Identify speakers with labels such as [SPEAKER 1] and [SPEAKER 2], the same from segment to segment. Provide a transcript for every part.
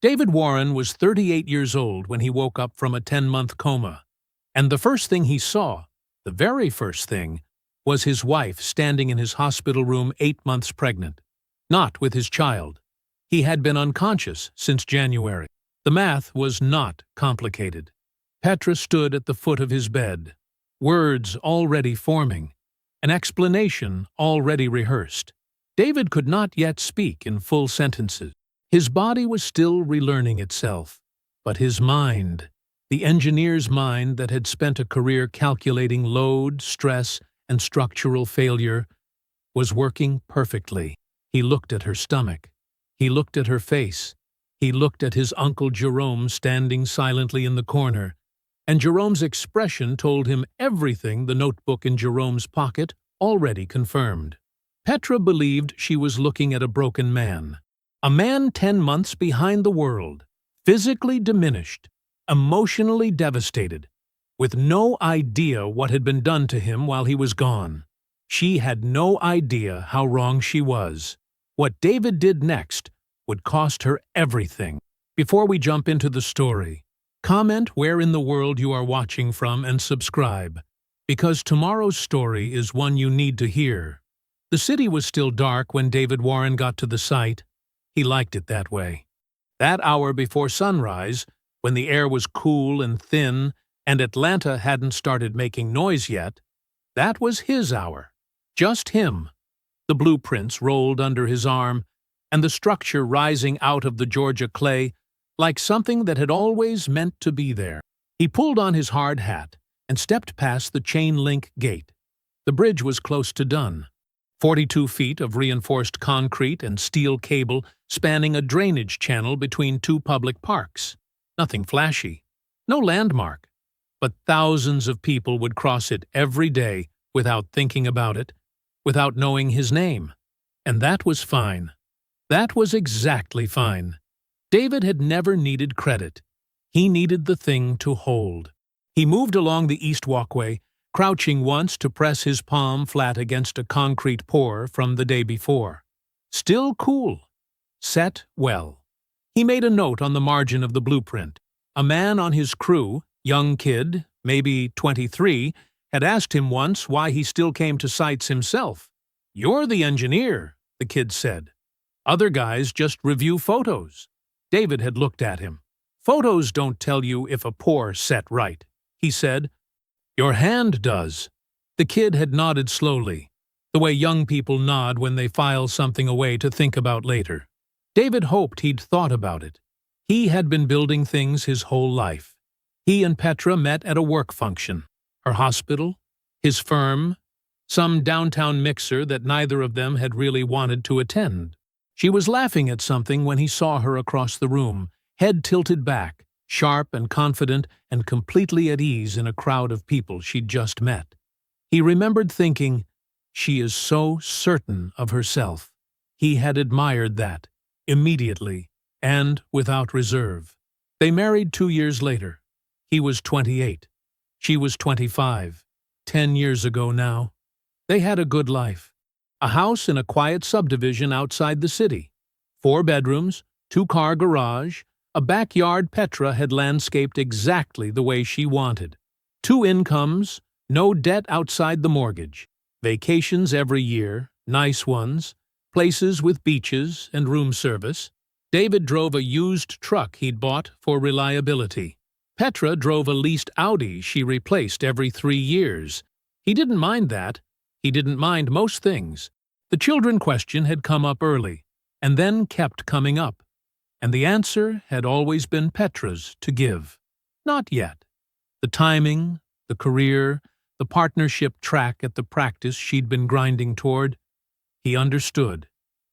[SPEAKER 1] David Warren was 38 years old when he woke up from a 10-month coma, and the first thing he saw, the very first thing, was his wife standing in his hospital room 8 months pregnant, not with his child. He had been unconscious since January. The math was not complicated. Petra stood at the foot of his bed, words already forming, an explanation already rehearsed. David could not yet speak in full sentences. His body was still relearning itself, but his mind, the engineer's mind that had spent a career calculating load, stress, and structural failure, was working perfectly. He looked at her stomach. He looked at her face. He looked at his Uncle Jerome standing silently in the corner, and Jerome's expression told him everything the notebook in Jerome's pocket already confirmed. Petra believed she was looking at a broken man. A man 10 months behind the world, physically diminished, emotionally devastated, with no idea what had been done to him while he was gone. She had no idea how wrong she was. What David did next would cost her everything. Before we jump into the story, comment where in the world you are watching from and subscribe, because tomorrow's story is one you need to hear. The city was still dark when David Warren got to the site. He liked it that way. That hour before sunrise, when the air was cool and thin and Atlanta hadn't started making noise yet, that was his hour. Just him. The blueprints rolled under his arm, and the structure rising out of the Georgia clay like something that had always meant to be there. He pulled on his hard hat and stepped past the chain-link gate. The bridge was close to done. 42 feet of reinforced concrete and steel cable spanning a drainage channel between two public parks. Nothing flashy. No landmark. But thousands of people would cross it every day without thinking about it, without knowing his name. And that was fine. That was exactly fine. David had never needed credit. He needed the thing to hold. He moved along the east walkway, crouching once to press his palm flat against a concrete pour from the day before. Still cool. Set well. He made a note on the margin of the blueprint. A man on his crew, young kid, maybe 23, had asked him once why he still came to sites himself. "You're the engineer," the kid said. "Other guys just review photos." David had looked at him. "Photos don't tell you if a pour's set right," he said. "Your hand does." The kid had nodded slowly, the way young people nod when they file something away to think about later. David hoped he'd thought about it. He had been building things his whole life. He and Petra met at a work function. Her hospital, his firm, some downtown mixer that neither of them had really wanted to attend. She was laughing at something when he saw her across the room, head tilted back, sharp and confident and completely at ease in a crowd of people she'd just met. He remembered thinking, she is so certain of herself. He had admired that, immediately, and without reserve. They married 2 years later. He was 28. She was 25. 10 years ago now. They had a good life. A house in a quiet subdivision outside the city. 4 bedrooms, 2-car garage, a backyard Petra had landscaped exactly the way she wanted. 2 incomes, no debt outside the mortgage. Vacations every year, nice ones, places with beaches and room service. David drove a used truck he'd bought for reliability. Petra drove a leased Audi she replaced every 3 years. He didn't mind that. He didn't mind most things. The children question had come up early, and then kept coming up. And the answer had always been Petra's to give. Not yet. The timing, the career, the partnership track at the practice she'd been grinding toward. He understood.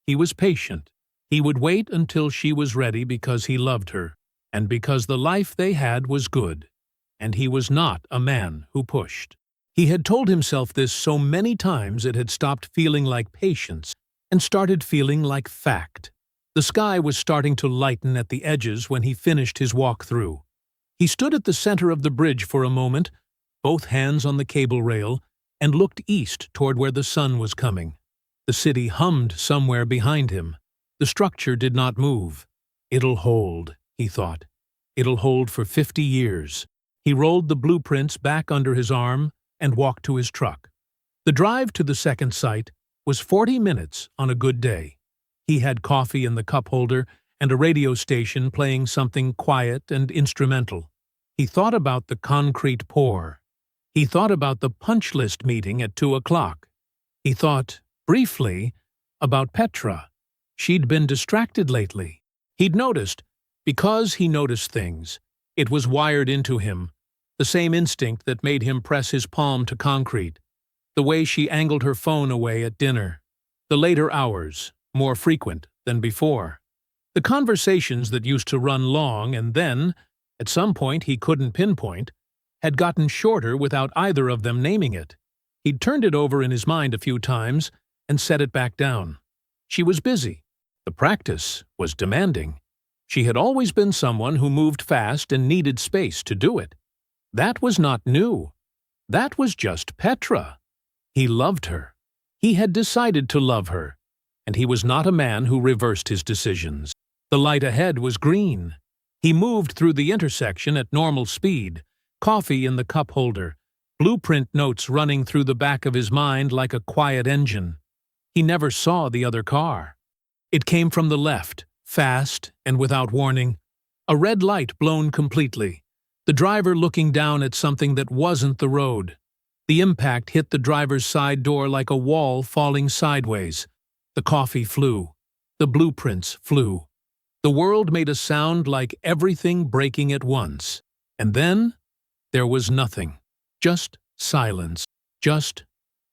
[SPEAKER 1] He was patient. He would wait until she was ready because he loved her, and because the life they had was good, and he was not a man who pushed. He had told himself this so many times it had stopped feeling like patience and started feeling like fact. The sky was starting to lighten at the edges when he finished his walk through. He stood at the center of the bridge for a moment, both hands on the cable rail, and looked east toward where the sun was coming. The city hummed somewhere behind him. The structure did not move. "It'll hold," he thought. It'll hold for 50 years. He rolled the blueprints back under his arm and walked to his truck. The drive to the second site was 40 minutes on a good day. He had coffee in the cup holder and a radio station playing something quiet and instrumental. He thought about the concrete pour. He thought about the punch list meeting at 2 o'clock. He thought, briefly, about Petra. She'd been distracted lately. He'd noticed, because he noticed things, it was wired into him, the same instinct that made him press his palm to concrete, the way she angled her phone away at dinner, the later hours, more frequent than before. The conversations that used to run long and then, at some point he couldn't pinpoint, had gotten shorter without either of them naming it. He'd turned it over in his mind a few times and set it back down. She was busy. The practice was demanding. She had always been someone who moved fast and needed space to do it. That was not new. That was just Petra. He loved her. He had decided to love her, and he was not a man who reversed his decisions. The light ahead was green. He moved through the intersection at normal speed, coffee in the cup holder, blueprint notes running through the back of his mind like a quiet engine. He never saw the other car. It came from the left, fast and without warning. A red light blown completely. The driver looking down at something that wasn't the road. The impact hit the driver's side door like a wall falling sideways. The coffee flew. The blueprints flew. The world made a sound like everything breaking at once. And then there was nothing. Just silence. Just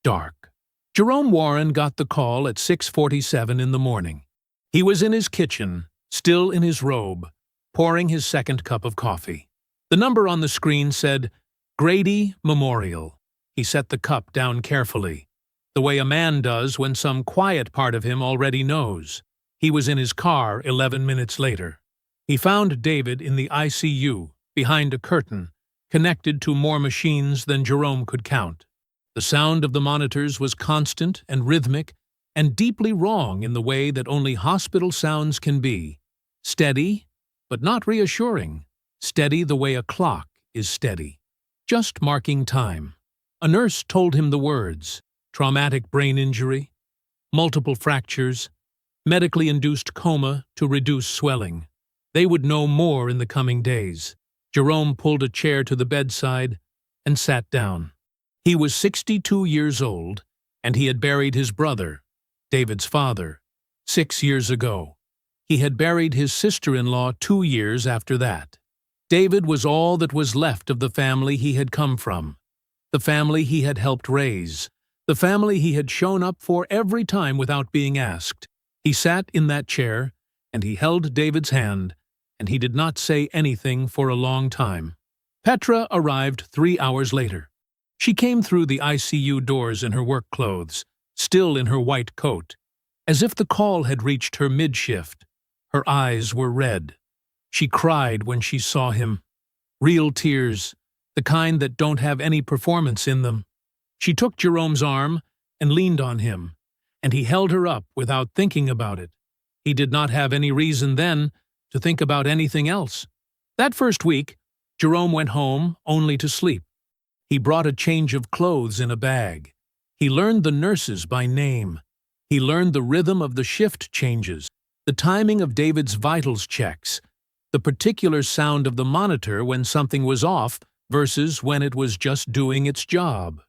[SPEAKER 1] dark. Jerome Warren got the call at 6:47 in the morning. He was in his kitchen, still in his robe, pouring his second cup of coffee. The number on the screen said, Grady Memorial. He set the cup down carefully, the way a man does when some quiet part of him already knows. He was in his car 11 minutes later. He found David in the ICU, behind a curtain, connected to more machines than Jerome could count. The sound of the monitors was constant and rhythmic and deeply wrong in the way that only hospital sounds can be. Steady, but not reassuring. Steady the way a clock is steady. Just marking time. A nurse told him the words: traumatic brain injury, multiple fractures, medically induced coma to reduce swelling. They would know more in the coming days. Jerome pulled a chair to the bedside and sat down. He was 62 years old, and he had buried his brother, David's father, 6 years ago. He had buried his sister-in-law 2 years after that. David was all that was left of the family he had come from, the family he had helped raise, the family he had shown up for every time without being asked. He sat in that chair, and he held David's hand, and he did not say anything for a long time. Petra arrived 3 hours later. She came through the ICU doors in her work clothes, still in her white coat, as if the call had reached her mid-shift. Her eyes were red. She cried when she saw him. Real tears, the kind that don't have any performance in them. She took Jerome's arm and leaned on him, and he held her up without thinking about it. He did not have any reason then to think about anything else. That first week, Jerome went home only to sleep. He brought a change of clothes in a bag. He learned the nurses by name. He learned the rhythm of the shift changes, the timing of David's vitals checks, the particular sound of the monitor when something was off versus when it was just doing its job.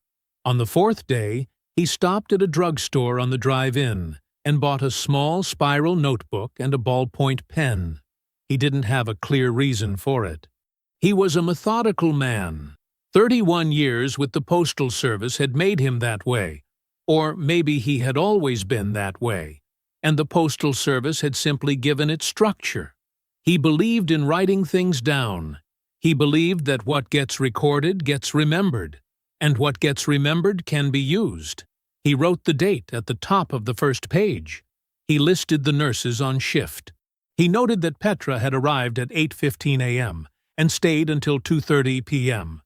[SPEAKER 1] On the fourth day, he stopped at a drugstore on the drive-in and bought a small spiral notebook and a ballpoint pen. He didn't have a clear reason for it. He was a methodical man. 31 years with the Postal Service had made him that way, or maybe he had always been that way, and the Postal Service had simply given it structure. He believed in writing things down. He believed that what gets recorded gets remembered, and what gets remembered can be used. He wrote the date at the top of the first page. He listed the nurses on shift. He noted that Petra had arrived at 8:15 a.m. and stayed until 2:30 p.m.,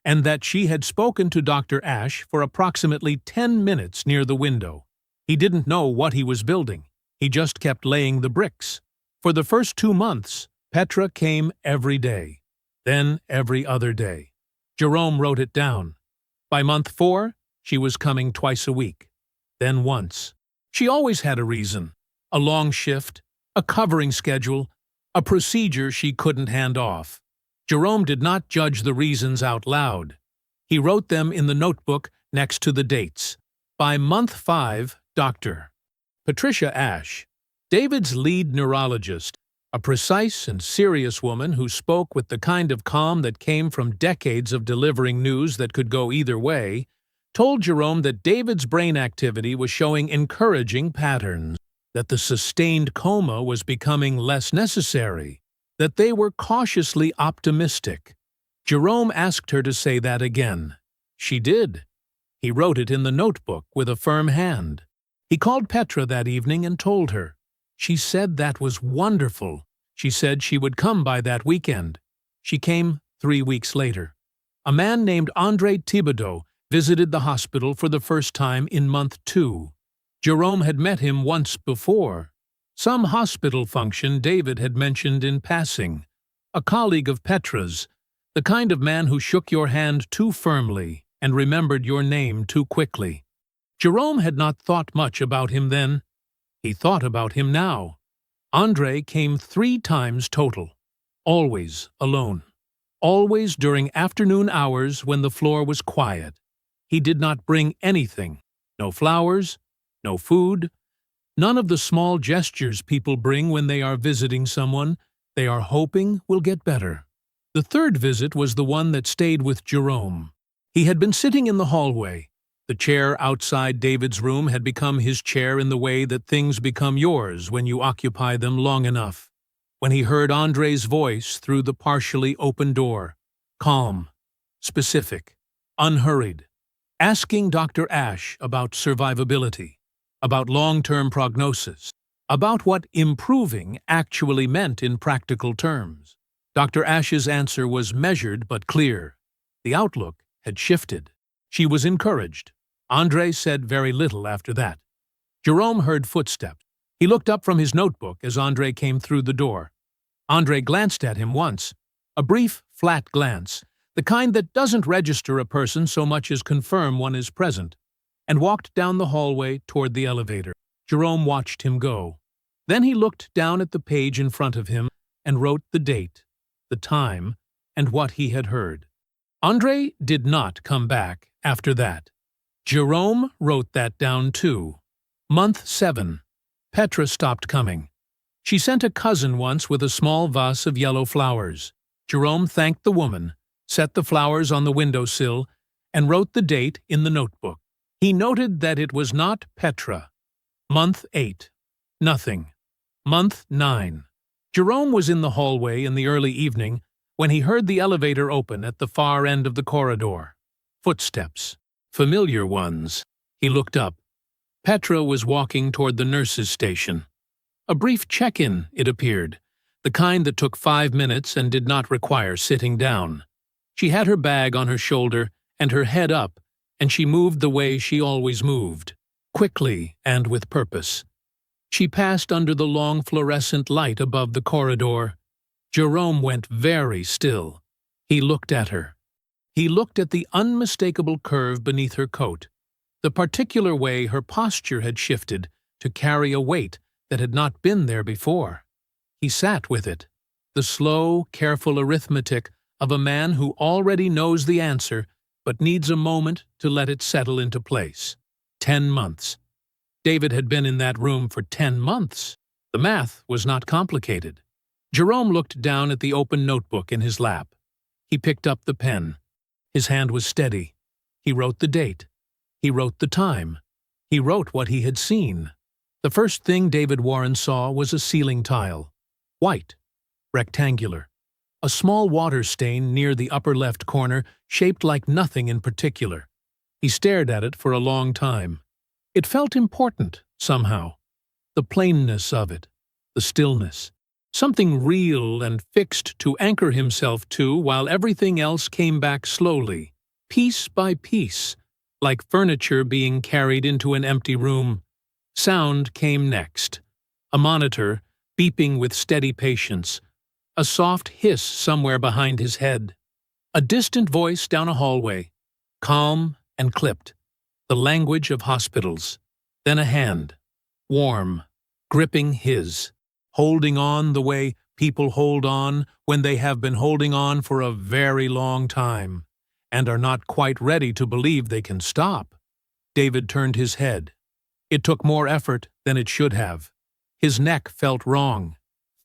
[SPEAKER 1] and that she had spoken to Dr. Ash for approximately 10 minutes near the window. He didn't know what he was building. He just kept laying the bricks. For the first 2 months, Petra came every day, then every other day. Jerome wrote it down. By month 4, she was coming twice a week, then once. She always had a reason, a long shift, a covering schedule, a procedure she couldn't hand off. Jerome did not judge the reasons out loud. He wrote them in the notebook next to the dates. By month 5, Dr. Patricia Ashe, David's lead neurologist, a precise and serious woman who spoke with the kind of calm that came from decades of delivering news that could go either way, told Jerome that David's brain activity was showing encouraging patterns, that the sustained coma was becoming less necessary, that they were cautiously optimistic. Jerome asked her to say that again. She did. He wrote it in the notebook with a firm hand. He called Petra that evening and told her. She said that was wonderful. She said she would come by that weekend. She came 3 weeks later. A man named Andre Thibodeau visited the hospital for the first time in month 2. Jerome had met him once before. Some hospital function David had mentioned in passing. A colleague of Petra's, the kind of man who shook your hand too firmly and remembered your name too quickly. Jerome had not thought much about him then. He thought about him now. Andre came 3 times total, always alone, always during afternoon hours when the floor was quiet. He did not bring anything, no flowers, no food, none of the small gestures people bring when they are visiting someone they are hoping will get better. The 3rd visit was the one that stayed with Jerome. He had been sitting in the hallway. The chair outside David's room had become his chair in the way that things become yours when you occupy them long enough. When he heard Andre's voice through the partially open door, calm, specific, unhurried, asking Dr. Ashe about survivability, about long-term prognosis, about what improving actually meant in practical terms. Dr. Ashe's answer was measured but clear. The outlook had shifted. She was encouraged. Andre said very little after that. Jerome heard footsteps. He looked up from his notebook as Andre came through the door. Andre glanced at him once, a brief, flat glance, the kind that doesn't register a person so much as confirm one is present, and walked down the hallway toward the elevator. Jerome watched him go. Then he looked down at the page in front of him and wrote the date, the time, and what he had heard. Andre did not come back after that. Jerome wrote that down too. Month 7. Petra stopped coming. She sent a cousin once with a small vase of yellow flowers. Jerome thanked the woman, set the flowers on the windowsill, and wrote the date in the notebook. He noted that it was not Petra. Month 8. Nothing. Month 9. Jerome was in the hallway in the early evening when he heard the elevator open at the far end of the corridor. Footsteps. Familiar ones. He looked up. Petra was walking toward the nurse's station. A brief check-in, it appeared, the kind that took 5 minutes and did not require sitting down. She had her bag on her shoulder and her head up, and she moved the way she always moved, quickly and with purpose. She passed under the long fluorescent light above the corridor. Jerome went very still. He looked at her. He looked at the unmistakable curve beneath her coat, the particular way her posture had shifted to carry a weight that had not been there before. He sat with it, the slow, careful arithmetic of a man who already knows the answer but needs a moment to let it settle into place. 10 months. David had been in that room for 10 months. The math was not complicated. Jerome looked down at the open notebook in his lap. He picked up the pen. His hand was steady. He wrote the date. He wrote the time. He wrote what he had seen. The first thing David Warren saw was a ceiling tile. White. Rectangular. A small water stain near the upper left corner, shaped like nothing in particular. He stared at it for a long time. It felt important, somehow. The plainness of it. The stillness. Something real and fixed to anchor himself to while everything else came back slowly, piece by piece, like furniture being carried into an empty room. Sound came next. A monitor, beeping with steady patience. A soft hiss somewhere behind his head. A distant voice down a hallway, calm and clipped, the language of hospitals. Then a hand, warm, gripping his, holding on the way people hold on when they have been holding on for a very long time and are not quite ready to believe they can stop. David turned his head. It took more effort than it should have. His neck felt wrong,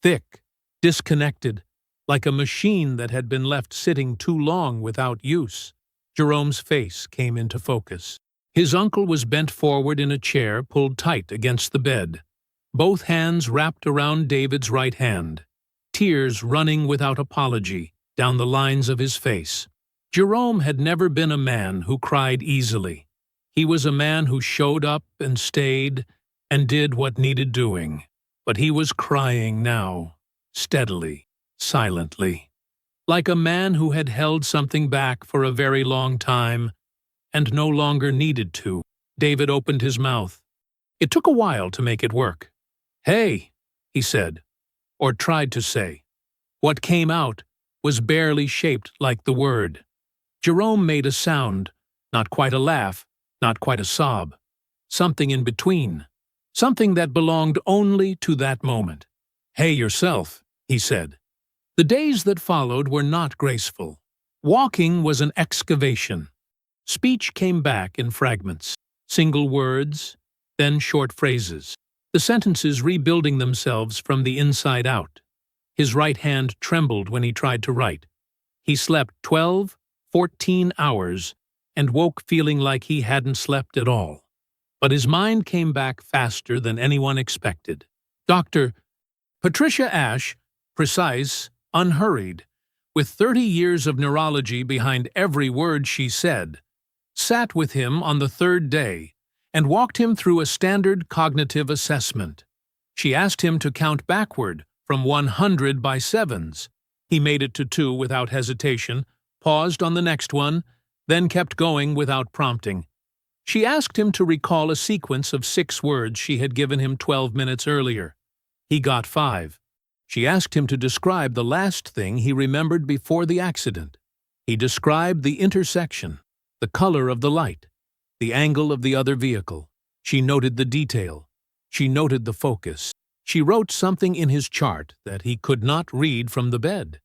[SPEAKER 1] thick, disconnected, like a machine that had been left sitting too long without use. Jerome's face came into focus. His uncle was bent forward in a chair pulled tight against the bed, both hands wrapped around David's right hand, tears running without apology down the lines of his face. Jerome had never been a man who cried easily. He was a man who showed up and stayed and did what needed doing. But he was crying now, steadily, silently, like a man who had held something back for a very long time and no longer needed to. David opened his mouth. It took a while to make it work. "Hey," he said, or tried to say. What came out was barely shaped like the word. Jerome made a sound, not quite a laugh, not quite a sob, something in between, something that belonged only to that moment. "Hey yourself," he said. The days that followed were not graceful. Walking was an excavation. Speech came back in fragments, single words, then short phrases, the sentences rebuilding themselves from the inside out. His right hand trembled when he tried to write. He slept 12, 14 hours and woke feeling like he hadn't slept at all. But his mind came back faster than anyone expected. Dr. Patricia Ashe, precise, unhurried, with 30 years of neurology behind every word she said, sat with him on the third day and walked him through a standard cognitive assessment. She asked him to count backward from 100 by sevens. He made it to 2 without hesitation, paused on the next one, then kept going without prompting. She asked him to recall a sequence of 6 words she had given him 12 minutes earlier. He got 5. She asked him to describe the last thing he remembered before the accident. He described the intersection, the color of the light, the angle of the other vehicle. She noted the detail. She noted the focus. She wrote something in his chart that he could not read from the bed.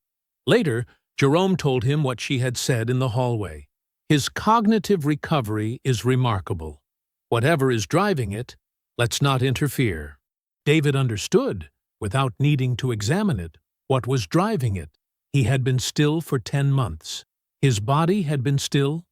[SPEAKER 1] Later, Jerome told him what she had said in the hallway. His cognitive recovery is remarkable. Whatever is driving it, let's not interfere. David understood, without needing to examine it, what was driving it. He had been still for 10 months. His body had been still.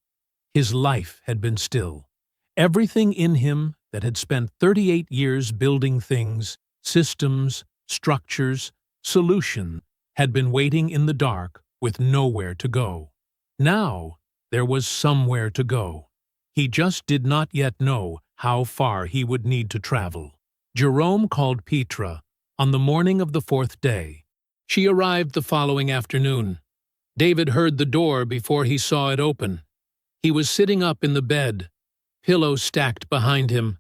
[SPEAKER 1] His life had been still. Everything in him that had spent 38 years building things, systems, structures, solutions, had been waiting in the dark with nowhere to go. Now, there was somewhere to go. He just did not yet know how far he would need to travel. Jerome called Petra on the morning of the 4th day. She arrived the following afternoon. David heard the door before he saw it open. He was sitting up in the bed, pillow stacked behind him,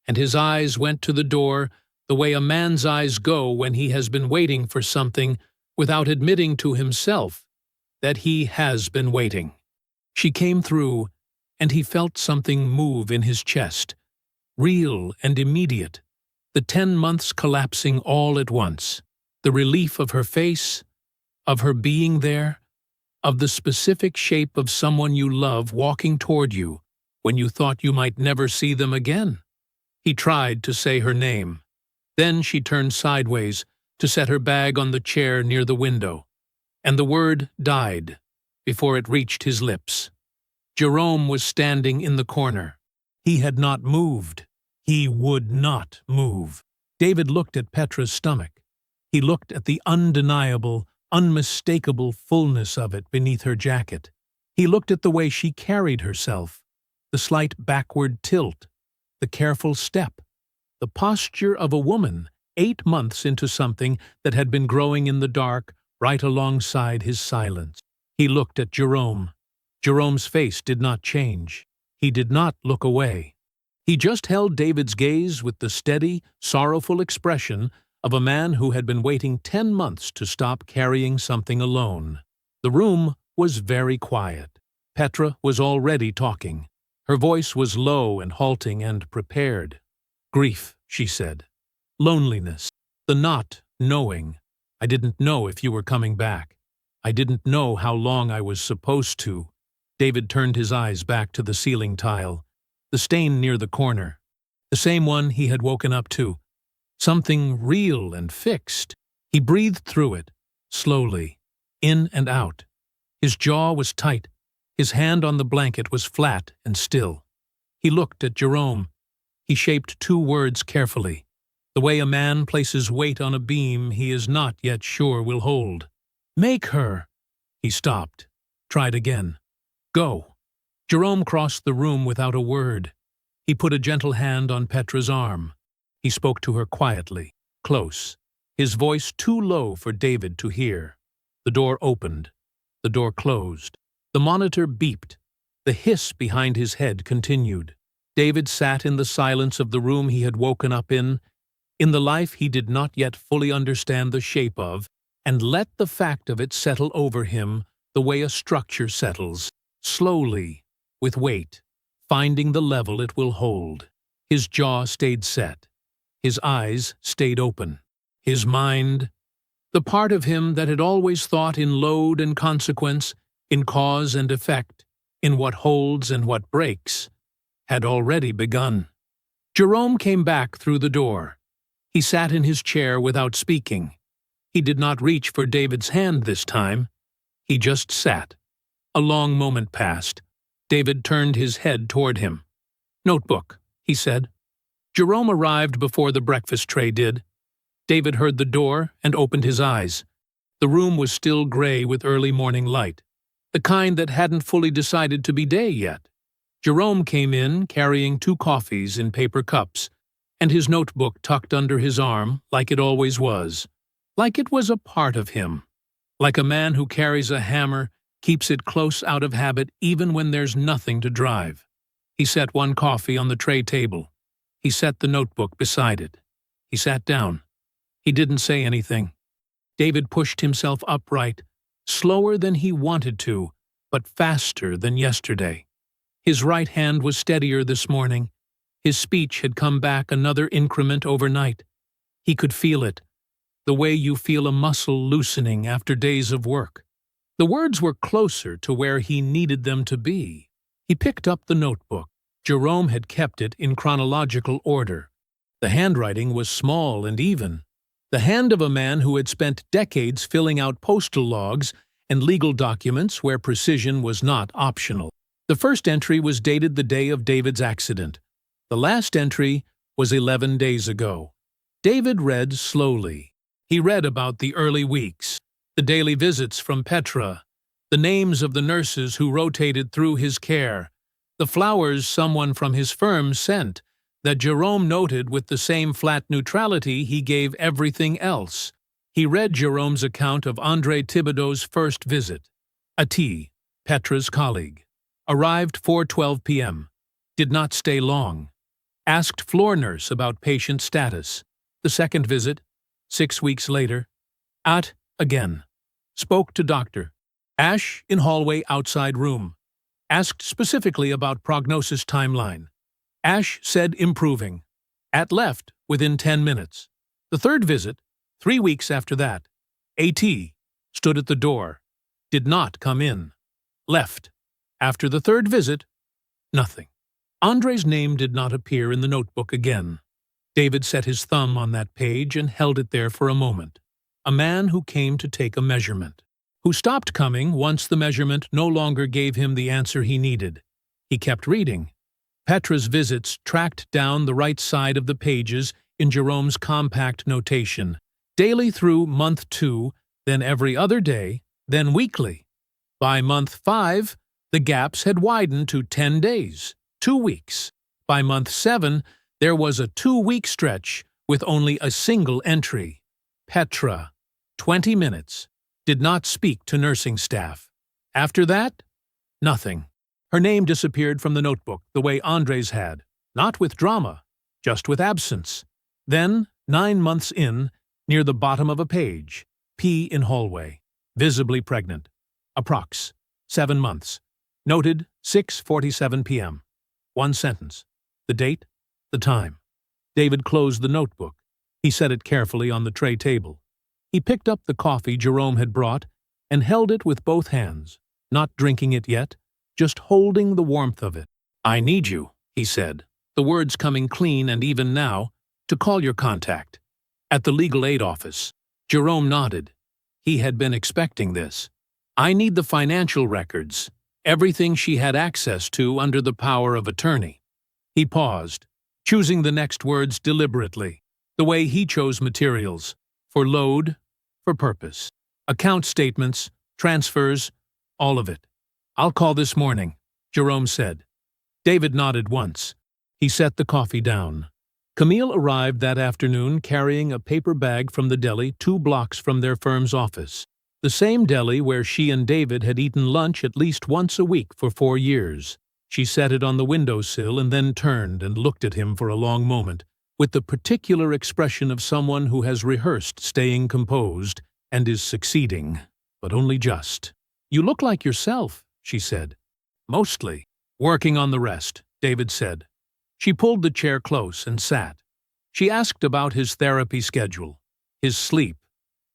[SPEAKER 1] and his eyes went to the door the way a man's eyes go when he has been waiting for something without admitting to himself that he has been waiting. She came through, and he felt something move in his chest, real and immediate, the 10 months collapsing all at once, the relief of her face, of her being there, of the specific shape of someone you love walking toward you when you thought you might never see them again. He tried to say her name. Then she turned sideways to set her bag on the chair near the window, and the word died before it reached his lips. Jerome was standing in the corner. He had not moved. He would not move. David looked at Petra's stomach. He looked at the undeniable, unmistakable fullness of it beneath her jacket. He looked at the way she carried herself, the slight backward tilt, the careful step, the posture of a woman 8 months into something that had been growing in the dark right alongside his silence. He looked at Jerome. Jerome's face did not change. He did not look away. He just held David's gaze with the steady, sorrowful expression of a man who had been waiting 10 months to stop carrying something alone. The room was very quiet. Petra was already talking. Her voice was low and halting and prepared. "Grief," she said. "Loneliness. The not knowing. I didn't know if you were coming back. I didn't know how long I was supposed to." David turned his eyes back to the ceiling tile, the stain near the corner, the same one he had woken up to. Something real and fixed. He breathed through it, slowly, in and out. His jaw was tight. His hand on the blanket was flat and still. He looked at Jerome. He shaped 2 words carefully, the way a man places weight on a beam he is not yet sure will hold. "Make her." He stopped, tried again. "Go." Jerome crossed the room without a word. He put a gentle hand on Petra's arm. He spoke to her quietly, close, his voice too low for David to hear. The door opened. The door closed. The monitor beeped. The hiss behind his head continued. David sat in the silence of the room he had woken up in the life he did not yet fully understand the shape of, and let the fact of it settle over him the way a structure settles, slowly, with weight, finding the level it will hold. His jaw stayed set. His eyes stayed open. His mind, the part of him that had always thought in load and consequence, in cause and effect, in what holds and what breaks, had already begun. Jerome came back through the door. He sat in his chair without speaking. He did not reach for David's hand this time. He just sat. A long moment passed. David turned his head toward him. "Notebook," he said. Jerome arrived before the breakfast tray did. David heard the door and opened his eyes. The room was still gray with early morning light, the kind that hadn't fully decided to be day yet. Jerome came in carrying 2 coffees in paper cups, and his notebook tucked under his arm like it always was, like it was a part of him, like a man who carries a hammer, keeps it close out of habit even when there's nothing to drive. He set 1 coffee on the tray table. He set the notebook beside it. He sat down. He didn't say anything. David pushed himself upright, slower than he wanted to, but faster than yesterday. His right hand was steadier this morning. His speech had come back another increment overnight. He could feel it, the way you feel a muscle loosening after days of work. The words were closer to where he needed them to be. He picked up the notebook. Jerome had kept it in chronological order. The handwriting was small and even. The hand of a man who had spent decades filling out postal logs and legal documents where precision was not optional. The first entry was dated the day of David's accident. The last entry was 11 days ago. David read slowly. He read about the early weeks, the daily visits from Petra, the names of the nurses who rotated through his care, the flowers someone from his firm sent that Jerome noted with the same flat neutrality he gave everything else. He read Jerome's account of André Thibodeau's first visit. Ati, Petra's colleague. Arrived 4:12 p.m. Did not stay long. Asked floor nurse about patient status. The second visit, 6 weeks later. Again. Spoke to doctor. Ash in hallway outside room. Asked specifically about prognosis timeline. Ash said improving. Left within 10 minutes. The third visit, 3 weeks after that. AT stood at the door. Did not come in. Left. After the third visit, nothing. Andre's name did not appear in the notebook again. David set his thumb on that page and held it there for a moment. A man who came to take a measurement. Who stopped coming once the measurement no longer gave him the answer he needed. He kept reading. Petra's visits tracked down the right side of the pages in Jerome's compact notation. Daily through month 2, then every other day, then weekly. By month 5, the gaps had widened to 10 days, 2 weeks. By month 7, there was a 2-week stretch with only a single entry. Petra, 20 minutes, did not speak to nursing staff. After that, nothing. Her name disappeared from the notebook the way Andre's had, not with drama, just with absence. Then, 9 months in, Near the bottom of a page, P in hallway, visibly pregnant. Approx. 7 months. Noted 6:47 p.m. One sentence. The date, the time. David closed the notebook. He set it carefully on the tray table. He picked up the coffee Jerome had brought and held it with both hands, not drinking it yet, just holding the warmth of it. "I need you," he said, the words coming clean and even now, "to call your contact." At the legal aid office. Jerome nodded. He had been expecting this. "I need the financial records, everything she had access to under the power of attorney." He paused, choosing the next words deliberately, the way he chose materials, for load, for purpose. Account statements, transfers, all of it. "I'll call this morning," Jerome said. David nodded once. He set the coffee down. Camille arrived that afternoon carrying a paper bag from the deli 2 blocks from their firm's office, the same deli where she and David had eaten lunch at least once a week for 4 years. She set it on the windowsill and then turned and looked at him for a long moment, with the particular expression of someone who has rehearsed staying composed and is succeeding, but only just. "You look like yourself," she said. "Mostly. Working on the rest," David said. She pulled the chair close and sat. She asked about his therapy schedule, his sleep,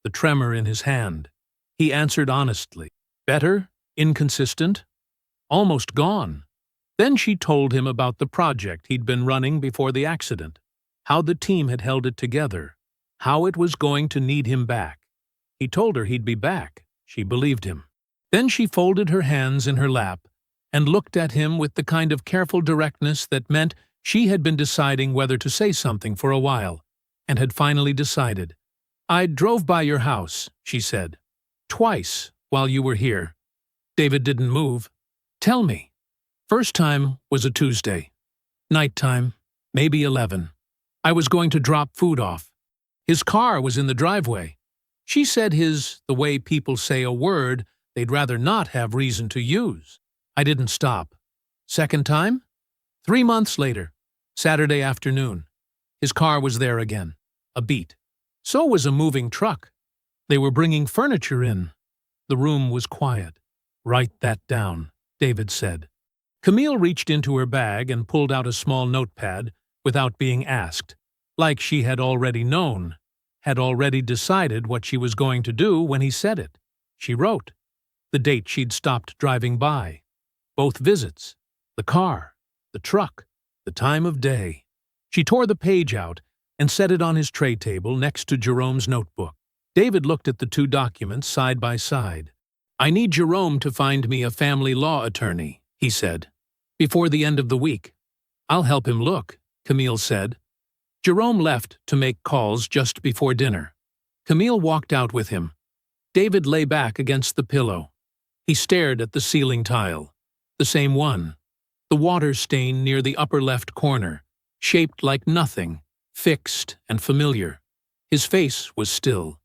[SPEAKER 1] the tremor in his hand. He answered honestly. Better, inconsistent, almost gone. Then she told him about the project he'd been running before the accident, how the team had held it together, how it was going to need him back. He told her he'd be back. She believed him. Then she folded her hands in her lap and looked at him with the kind of careful directness that meant she had been deciding whether to say something for a while, and had finally decided. "I drove by your house," she said. "Twice while you were here." David didn't move. "Tell me." "First time was a Tuesday. Nighttime, maybe 11. I was going to drop food off. His car was in the driveway. She said the way people say a word they'd rather not have reason to use. I didn't stop. Second time? 3 months later, Saturday afternoon. His car was there again. A beat. So was a moving truck. They were bringing furniture in. The room was quiet. "Write that down," David said. Camille reached into her bag and pulled out a small notepad without being asked, like she had already known, had already decided what she was going to do when he said it. She wrote the date she'd stopped driving by, both visits, the car, the truck, the time of day. She tore the page out and set it on his tray table next to Jerome's notebook. David looked at the 2 documents side by side. "I need Jerome to find me a family law attorney," he said, "before the end of the week." "I'll help him look," Camille said. Jerome left to make calls just before dinner. Camille walked out with him. David lay back against the pillow. He stared at the ceiling tile, the same one, the water stain near the upper left corner, shaped like nothing, fixed and familiar. His face was still.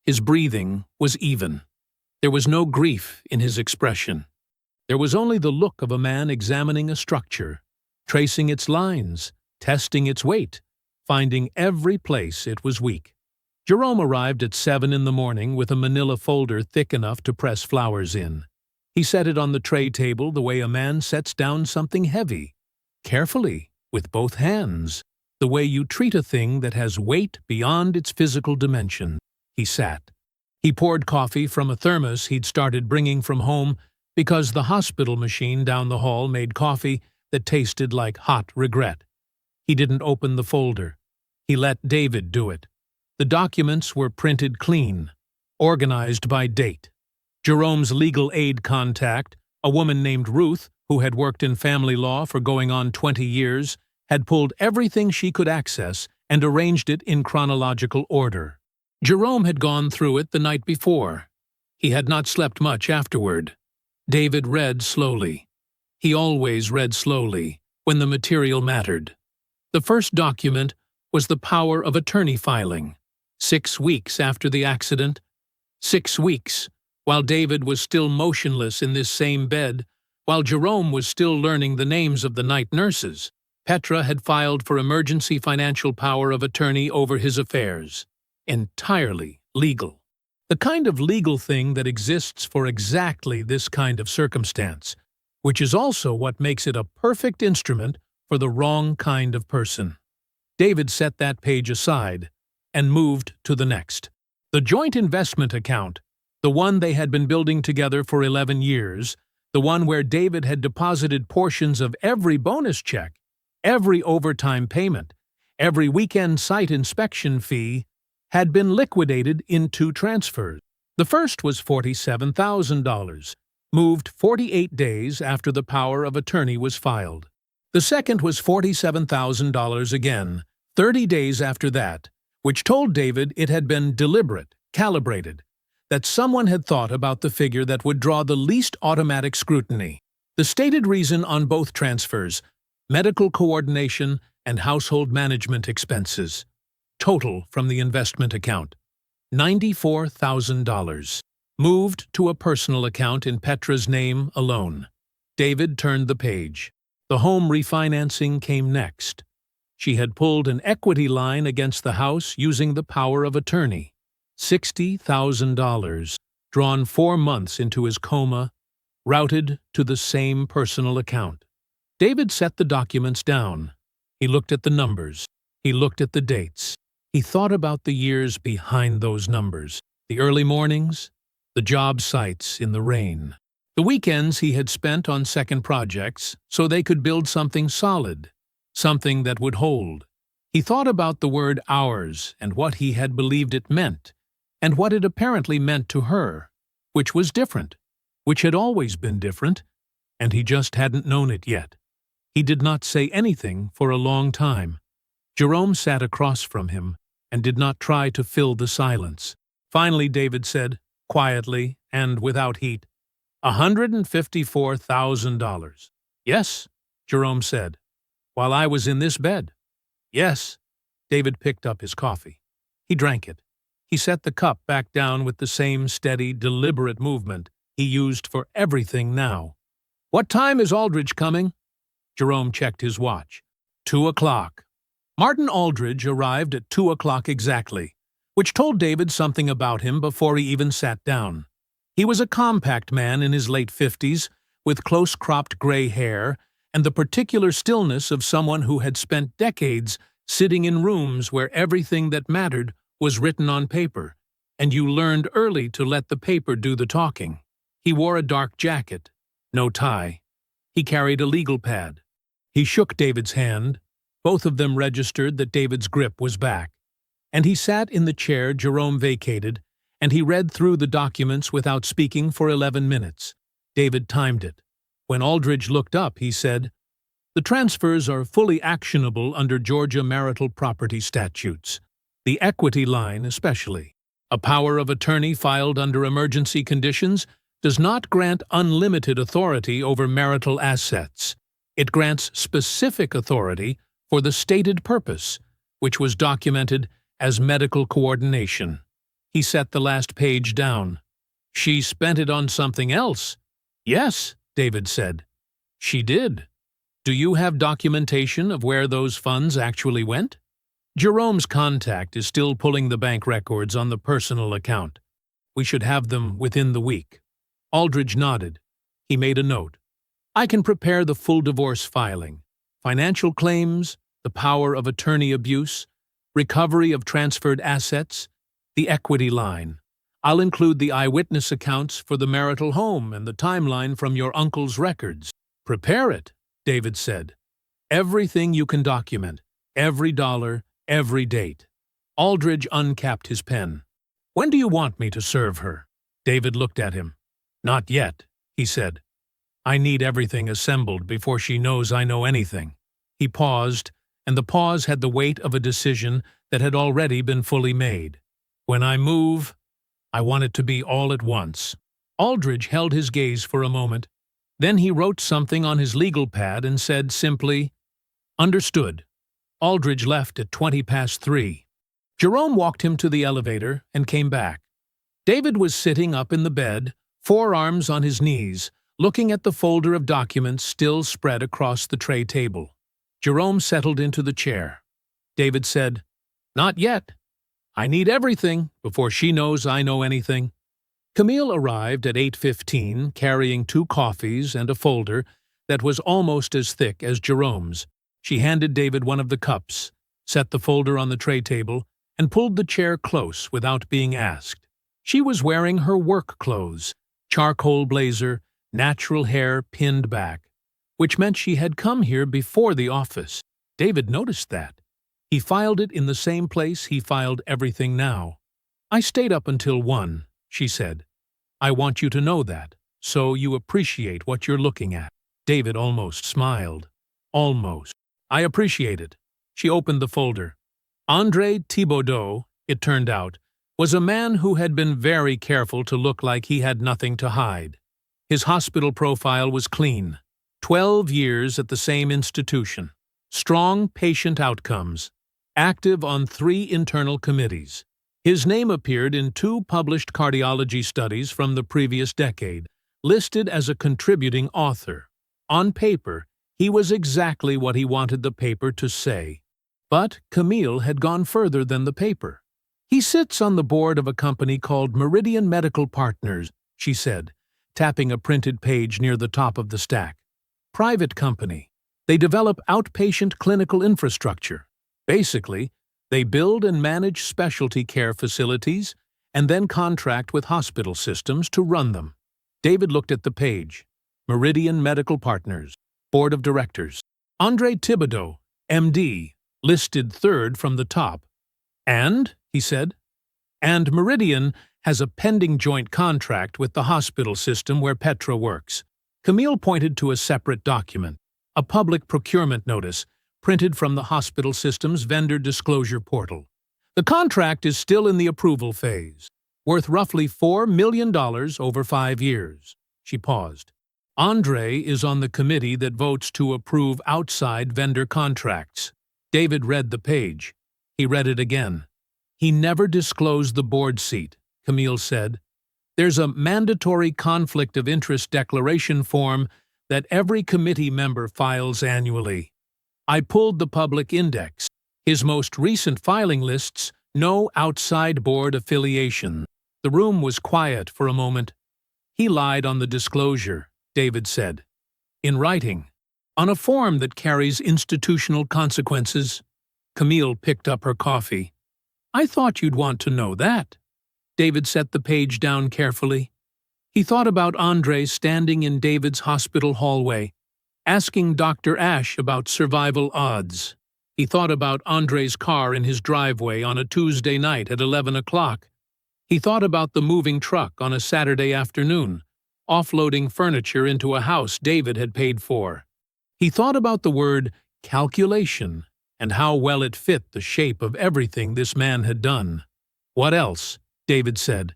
[SPEAKER 1] His breathing was even. There was no grief in his expression. There was only the look of a man examining a structure, tracing its lines, testing its weight, finding every place it was weak. Jerome arrived at 7 in the morning with a manila folder thick enough to press flowers in. He set it on the tray table the way a man sets down something heavy, carefully, with both hands, the way you treat a thing that has weight beyond its physical dimension. He sat. He poured coffee from a thermos he'd started bringing from home because the hospital machine down the hall made coffee that tasted like hot regret. He didn't open the folder. He let David do it. The documents were printed clean, organized by date. Jerome's legal aid contact, a woman named Ruth, who had worked in family law for going on 20 years, had pulled everything she could access and arranged it in chronological order. Jerome had gone through it the night before. He had not slept much afterward. David read slowly. He always read slowly, when the material mattered. The first document was the power of attorney filing. 6 weeks after the accident. 6 weeks, while David was still motionless in this same bed, while Jerome was still learning the names of the night nurses. Petra had filed for emergency financial power of attorney over his affairs. Entirely legal. The kind of legal thing that exists for exactly this kind of circumstance, which is also what makes it a perfect instrument for the wrong kind of person. David set that page aside and moved to the next. The joint investment account, the one they had been building together for 11 years, the one where David had deposited portions of every bonus check, every overtime payment, every weekend site inspection fee, had been liquidated in 2 transfers. The first was $47,000, moved 48 days after the power of attorney was filed. The second was $47,000 again, 30 days after that, which told David it had been deliberate, calibrated, that someone had thought about the figure that would draw the least automatic scrutiny. The stated reason on both transfers: medical coordination and household management expenses. Total from the investment account: $94,000. Moved to a personal account in Petra's name alone. David turned the page. The home refinancing came next. She had pulled an equity line against the house using the power of attorney. $60,000, drawn 4 months into his coma, routed to the same personal account. David set the documents down. He looked at the numbers. He looked at the dates. He thought about the years behind those numbers, the early mornings, the job sites in the rain, the weekends he had spent on second projects so they could build something solid, something that would hold. He thought about the word ours and what he had believed it meant, and what it apparently meant to her, which was different, which had always been different, and he just hadn't known it yet. He did not say anything for a long time. Jerome sat across from him and did not try to fill the silence. Finally, David said, quietly and without heat, $154,000. Yes, Jerome said. While I was in this bed. Yes. David picked up his coffee. He drank it. He set the cup back down with the same steady, deliberate movement he used for everything now. What time is Aldridge coming? Jerome checked his watch. 2 o'clock. Martin Aldridge arrived at 2 o'clock exactly, which told David something about him before he even sat down. He was a compact man in his late 50s, with close-cropped gray hair and the particular stillness of someone who had spent decades sitting in rooms where everything that mattered was written on paper, and you learned early to let the paper do the talking. He wore a dark jacket, no tie. He carried a legal pad. He shook David's hand. Both of them registered that David's grip was back. And he sat in the chair Jerome vacated, and he read through the documents without speaking for 11 minutes. David timed it. When Aldridge looked up, he said, "The transfers are fully actionable under Georgia marital property statutes. The equity line especially. A power of attorney filed under emergency conditions does not grant unlimited authority over marital assets. It grants specific authority for the stated purpose, which was documented as medical coordination." He set the last page down. "She spent it on something else." "Yes," David said. "She did. Do you have documentation of where those funds actually went?" "Jerome's contact is still pulling the bank records on the personal account. We should have them within the week." Aldridge nodded. He made a note. "I can prepare the full divorce filing, financial claims, the power of attorney abuse, recovery of transferred assets, the equity line. I'll include the eyewitness accounts for the marital home and the timeline from your uncle's records." "Prepare it," David said. "Everything you can document, every dollar, every date." Aldridge uncapped his pen. "When do you want me to serve her?" David looked at him. "Not yet," he said. "I need everything assembled before she knows I know anything." He paused, and the pause had the weight of a decision that had already been fully made. "When I move, I want it to be all at once." Aldridge held his gaze for a moment. Then he wrote something on his legal pad and said simply, "Understood." Aldridge left at 3:20. Jerome walked him to the elevator and came back. David was sitting up in the bed, forearms on his knees, looking at the folder of documents still spread across the tray table. Jerome settled into the chair. David said, "Not yet. I need everything before she knows I know anything. Camille arrived at 8:15 carrying 2 coffees and a folder that was almost as thick as Jerome's. She handed David one of the cups, set the folder on the tray table, and pulled the chair close without being asked. She was wearing her work clothes, charcoal blazer, natural hair pinned back, which meant she had come here before the office. David noticed that. He filed it in the same place he filed everything now. I stayed up until 1, she said. I want you to know that, so you appreciate what you're looking at. David almost smiled. Almost. I appreciate it. She opened the folder. André Thibaudot, it turned out, was a man who had been very careful to look like he had nothing to hide. His hospital profile was clean. 12 years at the same institution. Strong patient outcomes. Active on 3 internal committees. His name appeared in 2 published cardiology studies from the previous decade, listed as a contributing author. On paper, he was exactly what he wanted the paper to say. But Camille had gone further than the paper. He sits on the board of a company called Meridian Medical Partners, she said, tapping a printed page near the top of the stack. Private company. They develop outpatient clinical infrastructure. Basically, they build and manage specialty care facilities and then contract with hospital systems to run them. David looked at the page. Meridian Medical Partners, Board of Directors. André Thibaudot, MD, listed 3rd from the top. And, he said, and Meridian has a pending joint contract with the hospital system where Petra works. Camille pointed to a separate document, a public procurement notice, printed from the hospital system's vendor disclosure portal. The contract is still in the approval phase, worth roughly $4 million over 5 years. She paused. André is on the committee that votes to approve outside vendor contracts. David read the page. He read it again. He never disclosed the board seat, Camille said. There's a mandatory conflict of interest declaration form that every committee member files annually. I pulled the public index. His most recent filing lists no outside board affiliation. The room was quiet for a moment. He lied on the disclosure, David said. In writing. On a form that carries institutional consequences. Camille picked up her coffee. I thought you'd want to know that. David set the page down carefully. He thought about André standing in David's hospital hallway, asking Dr. Ash about survival odds. He thought about André's car in his driveway on a Tuesday night at 11 o'clock. He thought about the moving truck on a Saturday afternoon, offloading furniture into a house David had paid for. He thought about the word calculation and how well it fit the shape of everything this man had done. What else? David said.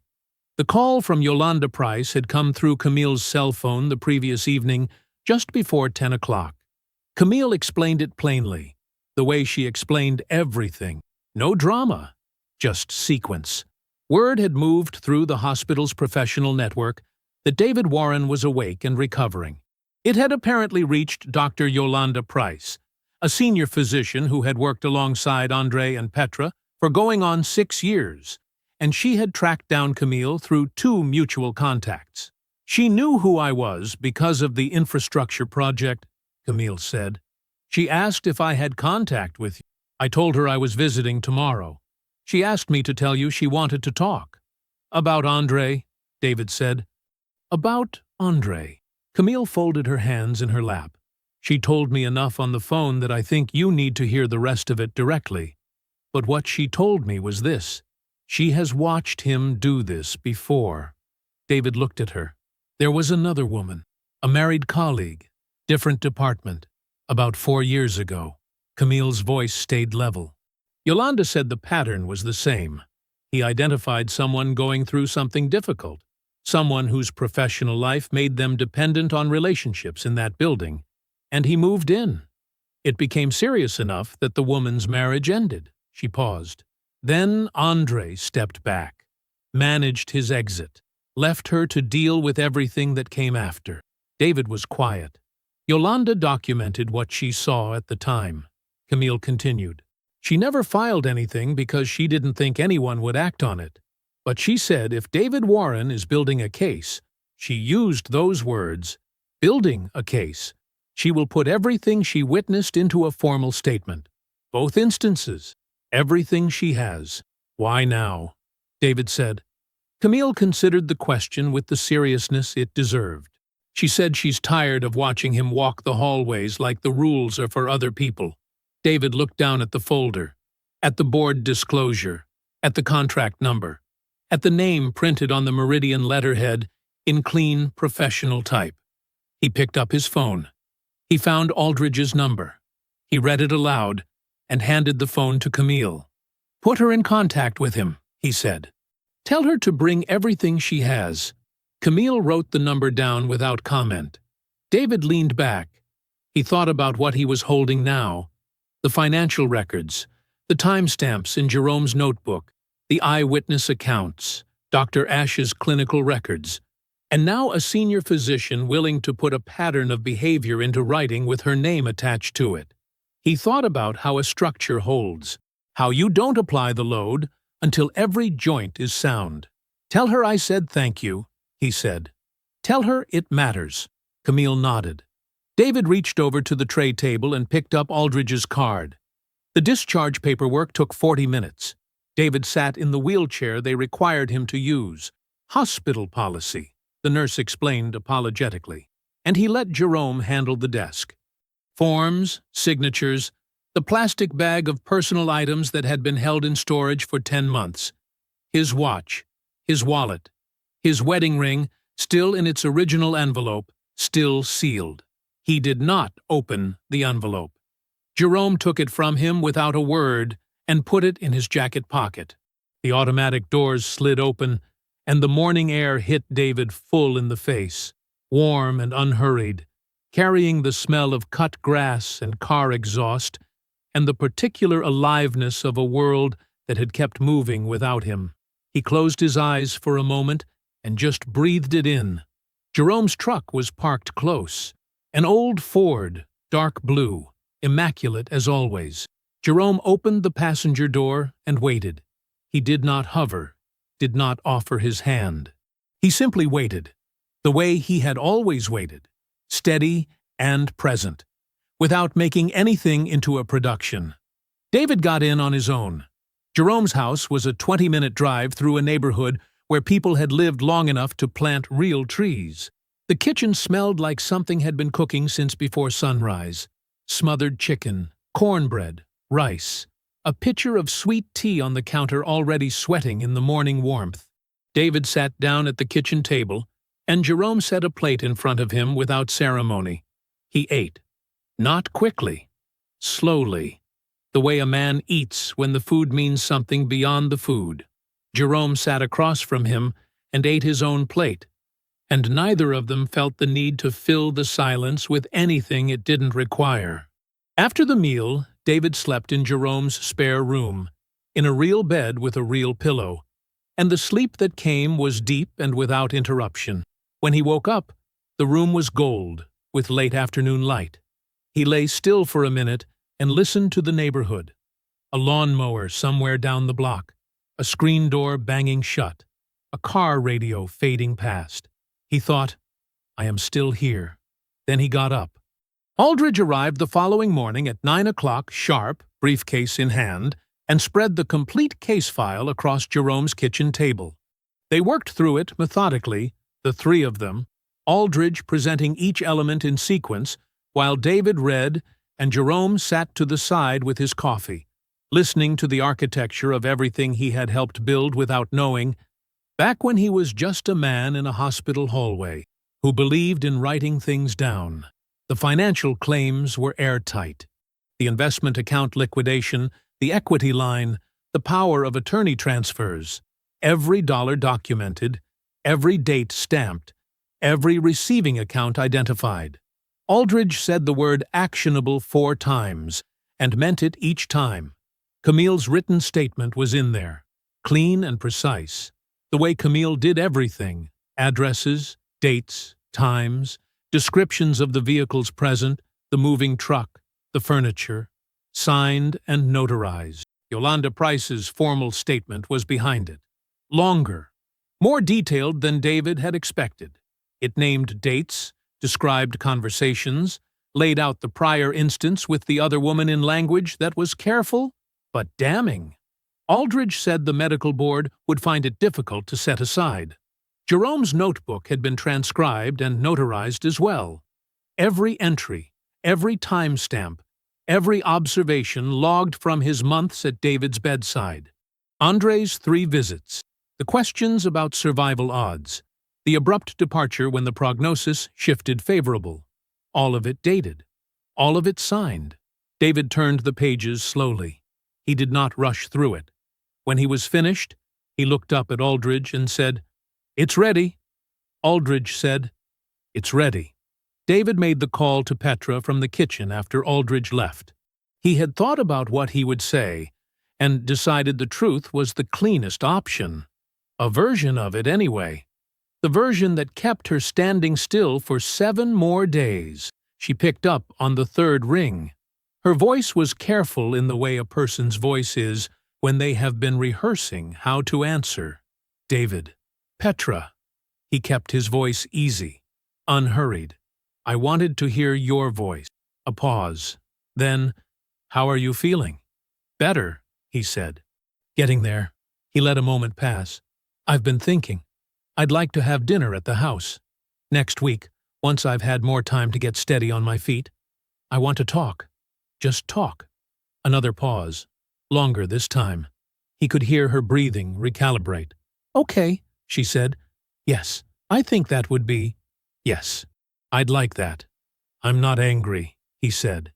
[SPEAKER 1] The call from Yolanda Price had come through Camille's cell phone the previous evening, just before 10 o'clock. Camille explained it plainly, the way she explained everything. No drama, just sequence. Word had moved through the hospital's professional network that David Warren was awake and recovering. It had apparently reached Dr. Yolanda Price, a senior physician who had worked alongside André and Petra for going on 6 years, and she had tracked down Camille through 2 mutual contacts. She knew who I was because of the infrastructure project, Camille said. She asked if I had contact with you. I told her I was visiting tomorrow. She asked me to tell you she wanted to talk. About André, David said. About André. Camille folded her hands in her lap. She told me enough on the phone that I think you need to hear the rest of it directly. But what she told me was this. She has watched him do this before. David looked at her. There was another woman, a married colleague, different department, about 4 years ago. Camille's voice stayed level. Yolanda said the pattern was the same. He identified someone going through something difficult, someone whose professional life made them dependent on relationships in that building, and he moved in. It became serious enough that the woman's marriage ended. She paused. Then André stepped back, managed his exit, left her to deal with everything that came after. David was quiet. Yolanda documented what she saw at the time. Camille continued. She never filed anything because she didn't think anyone would act on it. But she said if David Warren is building a case, she used those words, building a case, she will put everything she witnessed into a formal statement. Both instances, everything she has. Why now? David said. Camille considered the question with the seriousness it deserved. She said she's tired of watching him walk the hallways like the rules are for other people. David looked down at the folder, at the board disclosure, at the contract number, at the name printed on the Meridian letterhead in clean, professional type. He picked up his phone. He found Aldridge's number. He read it aloud and handed the phone to Camille. Put her in contact with him, he said. Tell her to bring everything she has. Camille wrote the number down without comment. David leaned back. He thought about what he was holding now. The financial records, the timestamps in Jerome's notebook, the eyewitness accounts, Dr. Ash's clinical records, and now a senior physician willing to put a pattern of behavior into writing with her name attached to it. He thought about how a structure holds, how you don't apply the load until every joint is sound. Tell her I said thank you, he said. Tell her it matters. Camille nodded. David reached over to the tray table and picked up Aldridge's card. The discharge paperwork took 40 minutes. David sat in the wheelchair they required him to use. Hospital policy, the nurse explained apologetically, and he let Jerome handle the desk. Forms, signatures, the plastic bag of personal items that had been held in storage for 10 months. His watch, his wallet, his wedding ring, still in its original envelope, still sealed. He did not open the envelope. Jerome took it from him without a word and put it in his jacket pocket. The automatic doors slid open, and the morning air hit David full in the face, warm and unhurried, carrying the smell of cut grass and car exhaust, and the particular aliveness of a world that had kept moving without him. He closed his eyes for a moment and just breathed it in. Jerome's truck was parked close. An old Ford, dark blue, immaculate as always. Jerome opened the passenger door and waited. He did not hover, did not offer his hand. He simply waited, the way he had always waited, steady and present, without making anything into a production. David got in on his own. Jerome's house was a 20-minute drive through a neighborhood where people had lived long enough to plant real trees. The kitchen smelled like something had been cooking since before sunrise. Smothered chicken, cornbread, rice, a pitcher of sweet tea on the counter already sweating in the morning warmth. David sat down at the kitchen table, and Jerome set a plate in front of him without ceremony. He ate. Not quickly. Slowly. The way a man eats when the food means something beyond the food. Jerome sat across from him and ate his own plate, and neither of them felt the need to fill the silence with anything it didn't require. After the meal, David slept in Jerome's spare room, in a real bed with a real pillow, and the sleep that came was deep and without interruption. When he woke up, the room was gold, with late afternoon light. He lay still for a minute and listened to the neighborhood. A lawnmower somewhere down the block, a screen door banging shut, a car radio fading past. He thought, I am still here. Then he got up. Aldridge arrived the following morning at 9 o'clock sharp, briefcase in hand, and spread the complete case file across Jerome's kitchen table. They worked through it methodically, the three of them, Aldridge presenting each element in sequence, while David read and Jerome sat to the side with his coffee, listening to the architecture of everything he had helped build without knowing, back when he was just a man in a hospital hallway who believed in writing things down. The financial claims were airtight. The investment account liquidation, the equity line, the power of attorney transfers, every dollar documented, every date stamped, every receiving account identified. Aldridge said the word actionable 4 times, and meant it each time. Camille's written statement was in there, clean and precise, the way Camille did everything: addresses, dates, times, descriptions of the vehicles present, the moving truck, the furniture, signed and notarized. Yolanda Price's formal statement was behind it. Longer, more detailed than David had expected. It named dates, described conversations, laid out the prior instance with the other woman in language that was careful but damning. Aldridge said the medical board would find it difficult to set aside. Jerome's notebook had been transcribed and notarized as well. Every entry, every timestamp, every observation logged from his months at David's bedside. Andre's 3 visits, the questions about survival odds, the abrupt departure when the prognosis shifted favorable. All of it dated. All of it signed. David turned the pages slowly. He did not rush through it. When he was finished, he looked up at Aldridge and said, "It's ready." Aldridge said, "It's ready." David made the call to Petra from the kitchen after Aldridge left. He had thought about what he would say and decided the truth was the cleanest option. A version of it anyway. The version that kept her standing still for 7 more days. She picked up on the 3rd ring. Her voice was careful in the way a person's voice is when they have been rehearsing how to answer. "David. Petra." He kept his voice easy, unhurried. "I wanted to hear your voice." A pause. Then, "How are you feeling?" "Better," he said. "Getting there." He let a moment pass. "I've been thinking. I'd like to have dinner at the house. Next week, once I've had more time to get steady on my feet. I want to talk. Just talk." Another pause. Longer this time. He could hear her breathing recalibrate. "Okay," she said. "Yes, I think that would be." "Yes, I'd like that." "I'm not angry," he said.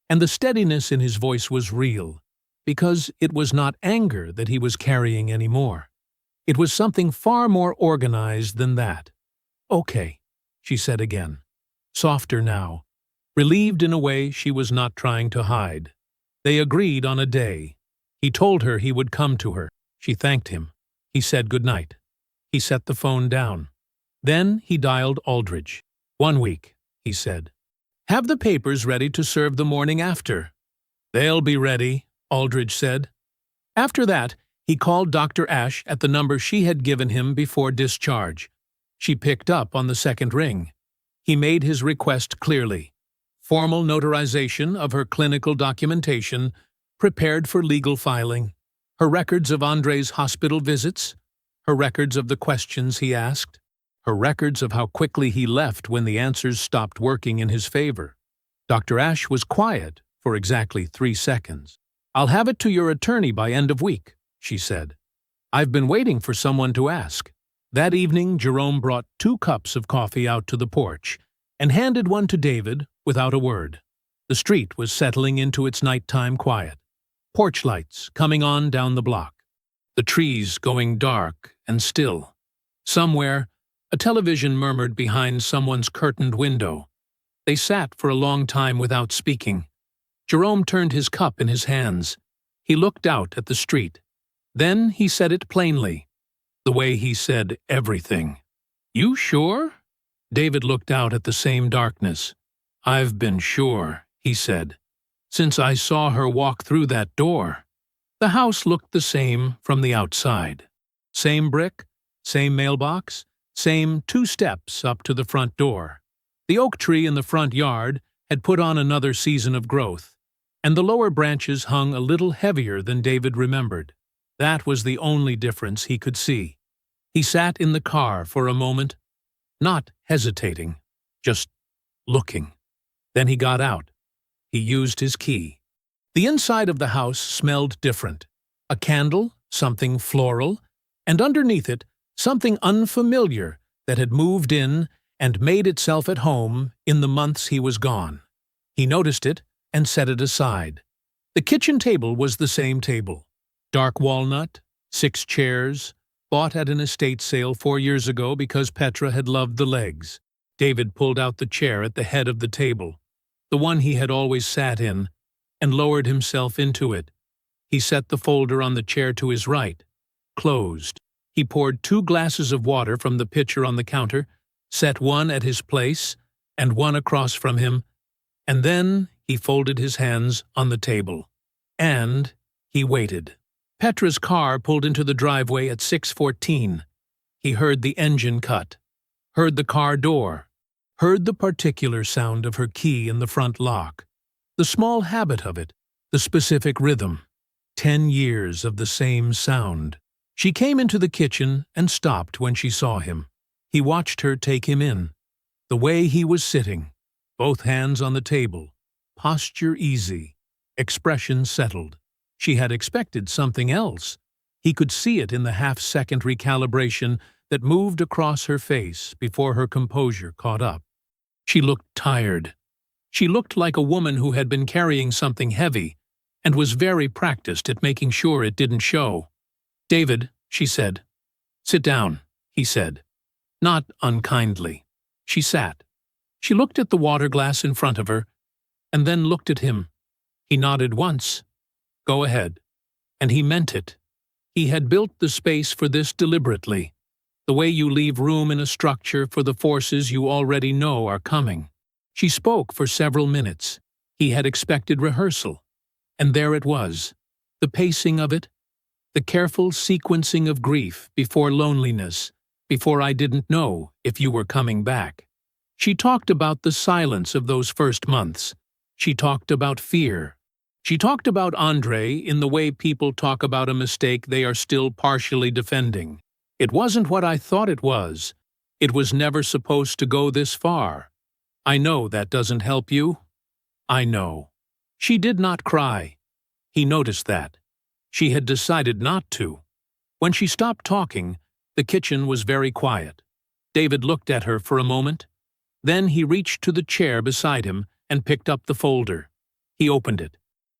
[SPEAKER 1] And the steadiness in his voice was real, because it was not anger that he was carrying anymore. It was something far more organized than that. "Okay," she said again. Softer now, relieved in a way she was not trying to hide. They agreed on a day. He told her he would come to her. She thanked him. He said goodnight. He set the phone down. Then he dialed Aldridge. "1 week," he said. "Have the papers ready to serve the morning after." "They'll be ready," Aldridge said. After that, he called Dr. Ashe at the number she had given him before discharge. She picked up on the 2nd ring. He made his request clearly. Formal notarization of her clinical documentation, prepared for legal filing, her records of Andre's hospital visits, her records of the questions he asked, her records of how quickly he left when the answers stopped working in his favor. Dr. Ashe was quiet for exactly 3 seconds. "I'll have it to your attorney by end of week," she said. "I've been waiting for someone to ask." That evening, Jerome brought 2 cups of coffee out to the porch and handed one to David without a word. The street was settling into its nighttime quiet. Porch lights coming on down the block. The trees going dark and still. Somewhere, a television murmured behind someone's curtained window. They sat for a long time without speaking. Jerome turned his cup in his hands. He looked out at the street. Then he said it plainly, the way he said everything. "You sure?" David looked out at the same darkness. "I've been sure," he said, "since I saw her walk through that door." The house looked the same from the outside. Same brick, same mailbox, same 2 steps up to the front door. The oak tree in the front yard had put on another season of growth, and the lower branches hung a little heavier than David remembered. That was the only difference he could see. He sat in the car for a moment, not hesitating, just looking. Then he got out. He used his key. The inside of the house smelled different. A candle, something floral, and underneath it, something unfamiliar that had moved in and made itself at home in the months he was gone. He noticed it and set it aside. The kitchen table was the same table. Dark walnut, 6 chairs, bought at an estate sale 4 years ago because Petra had loved the legs. David pulled out the chair at the head of the table, the one he had always sat in, and lowered himself into it. He set the folder on the chair to his right, closed. He poured 2 glasses of water from the pitcher on the counter, set one at his place and one across from him, and then he folded his hands on the table. And he waited. Petra's car pulled into the driveway at 6:14. He heard the engine cut, heard the car door, heard the particular sound of her key in the front lock, the small habit of it, the specific rhythm. 10 years of the same sound. She came into the kitchen and stopped when she saw him. He watched her take him in. The way he was sitting, both hands on the table, posture easy, expression settled. She had expected something else. He could see it in the half-second recalibration that moved across her face before her composure caught up. She looked tired. She looked like a woman who had been carrying something heavy and was very practiced at making sure it didn't show. "David," she said. "Sit down," he said. Not unkindly. She sat. She looked at the water glass in front of her, and then looked at him. He nodded once. "Go ahead." And he meant it. He had built the space for this deliberately, the way you leave room in a structure for the forces you already know are coming. She spoke for several minutes. He had expected rehearsal. And there it was, the pacing of it, the careful sequencing of grief before loneliness, before I didn't know if you were coming back. She talked about the silence of those first months. She talked about fear. She talked about Andre in the way people talk about a mistake they are still partially defending. "It wasn't what I thought it was. It was never supposed to go this far. I know that doesn't help you. I know." She did not cry. He noticed that. She had decided not to. When she stopped talking, the kitchen was very quiet. David looked at her for a moment. Then he reached to the chair beside him and picked up the folder. He opened it.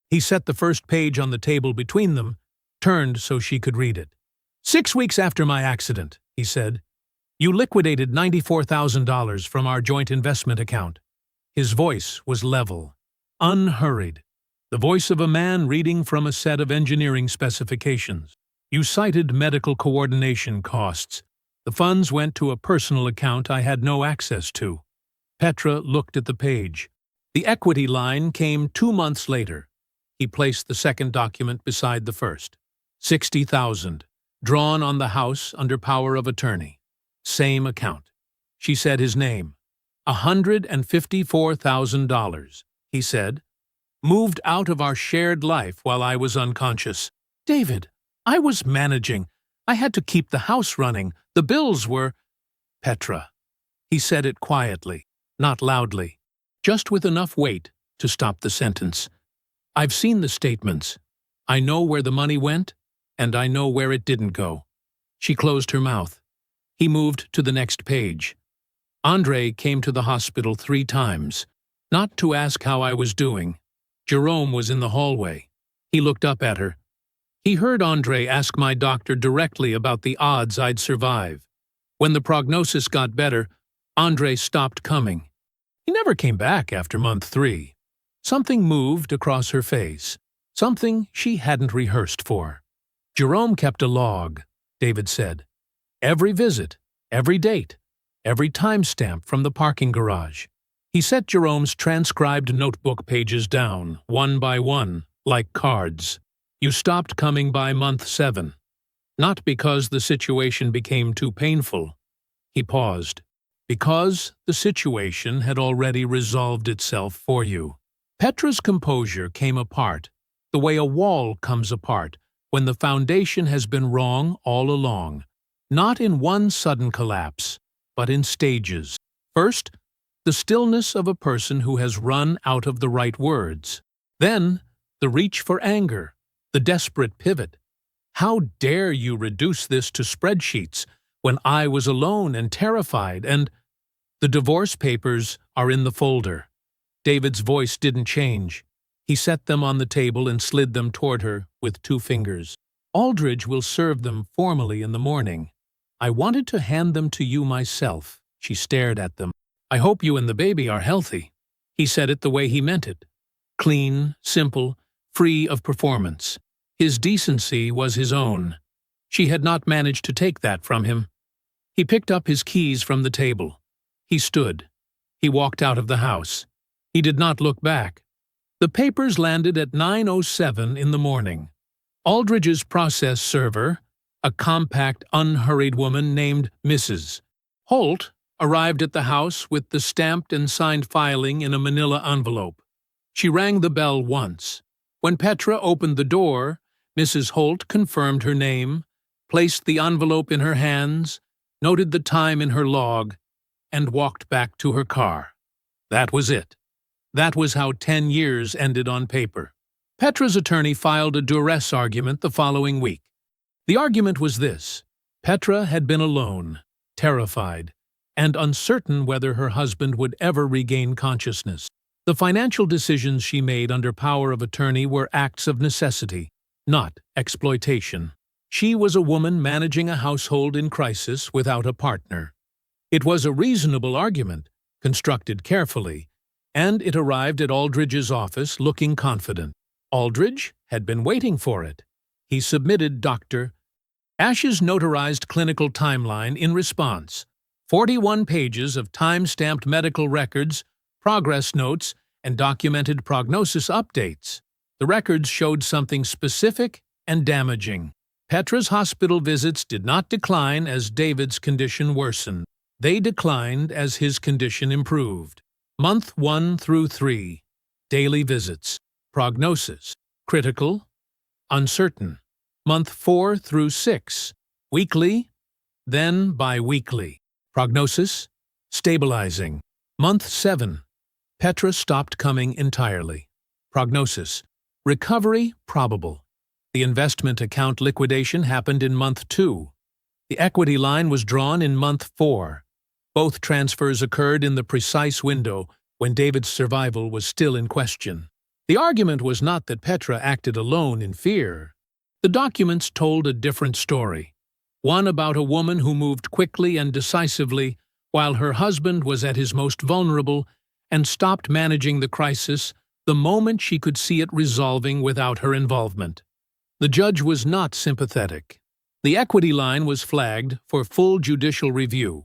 [SPEAKER 1] He set the first page on the table between them, turned so she could read it. "6 weeks after my accident," he said, "you liquidated $94,000 from our joint investment account." His voice was level, unhurried, the voice of a man reading from a set of engineering specifications. "You cited medical coordination costs. The funds went to a personal account I had no access to." Petra looked at the page. The equity line came 2 months later. He placed the second document beside the first. 60,000, drawn on the house under power of attorney. Same account. She said his name. $154,000, he said. "Moved out of our shared life while I was unconscious." "David, I was managing. I had to keep the house running. The bills were—" "Petra." He said it quietly, not loudly, just with enough weight to stop the sentence. "I've seen the statements. I know where the money went, and I know where it didn't go." She closed her mouth. He moved to the next page. "Andre came to the hospital 3 times, not to ask how I was doing. Jerome was in the hallway." He looked up at her. "He heard Andre ask my doctor directly about the odds I'd survive. When the prognosis got better, Andre stopped coming. He never came back after month 3. Something moved across her face, something she hadn't rehearsed for. Jerome kept a log," David said. "Every visit, every date, every timestamp from the parking garage." He set Jerome's transcribed notebook pages down, one by one, like cards. "You stopped coming by month 7. Not because the situation became too painful." He paused. "Because the situation had already resolved itself for you." Petra's composure came apart, the way a wall comes apart when the foundation has been wrong all along, not in one sudden collapse, but in stages. First, the stillness of a person who has run out of the right words. Then, the reach for anger, the desperate pivot. "How dare you reduce this to spreadsheets when I was alone and terrified and—" "The divorce papers are in the folder." David's voice didn't change. He set them on the table and slid them toward her with 2 fingers. "Aldridge will serve them formally in the morning. I wanted to hand them to you myself." She stared at them. "I hope you and the baby are healthy." He said it the way he meant it. Clean, simple, free of performance. His decency was his own. She had not managed to take that from him. He picked up his keys from the table. He stood. He walked out of the house. He did not look back. The papers landed at 9:07 in the morning. Aldridge's process server, a compact, unhurried woman named Mrs. Holt, arrived at the house with the stamped and signed filing in a manila envelope. She rang the bell once. When Petra opened the door, Mrs. Holt confirmed her name, placed the envelope in her hands, noted the time in her log, and walked back to her car. That was it. That was how 10 years ended on paper. Petra's attorney filed a duress argument the following week. The argument was this: Petra had been alone, terrified, and uncertain whether her husband would ever regain consciousness. The financial decisions she made under power of attorney were acts of necessity, not exploitation. She was a woman managing a household in crisis without a partner. It was a reasonable argument, constructed carefully, and it arrived at Aldridge's office looking confident. Aldridge had been waiting for it. He submitted Dr. Ash's notarized clinical timeline in response: 41 pages of time-stamped medical records, progress notes, and documented prognosis updates. The records showed something specific and damaging. Petra's hospital visits did not decline as David's condition worsened. They declined as his condition improved. Month 1 through 3. Daily visits. Prognosis: critical, uncertain. Month 4 through 6. Weekly, then bi-weekly. Prognosis: stabilizing. Month 7. Petra stopped coming entirely. Prognosis: recovery probable. The investment account liquidation happened in month 2. The equity line was drawn in month 4. Both transfers occurred in the precise window when David's survival was still in question. The argument was not that Petra acted alone in fear. The documents told a different story, one about a woman who moved quickly and decisively while her husband was at his most vulnerable and stopped managing the crisis the moment she could see it resolving without her involvement. The judge was not sympathetic. The equity line was flagged for full judicial review.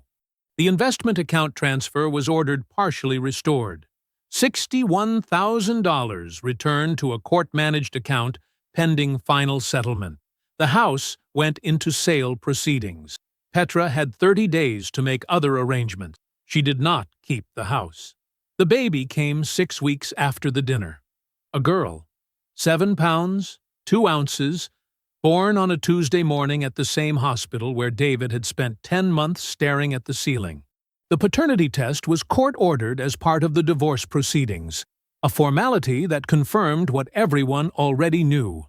[SPEAKER 1] The investment account transfer was ordered partially restored. $61,000 returned to a court-managed account pending final settlement. The house went into sale proceedings. Petra had 30 days to make other arrangements. She did not keep the house. The baby came 6 weeks after the dinner. A girl, 7 pounds, 2 ounces, born on a Tuesday morning at the same hospital where David had spent 10 months staring at the ceiling. The paternity test was court-ordered as part of the divorce proceedings, a formality that confirmed what everyone already knew.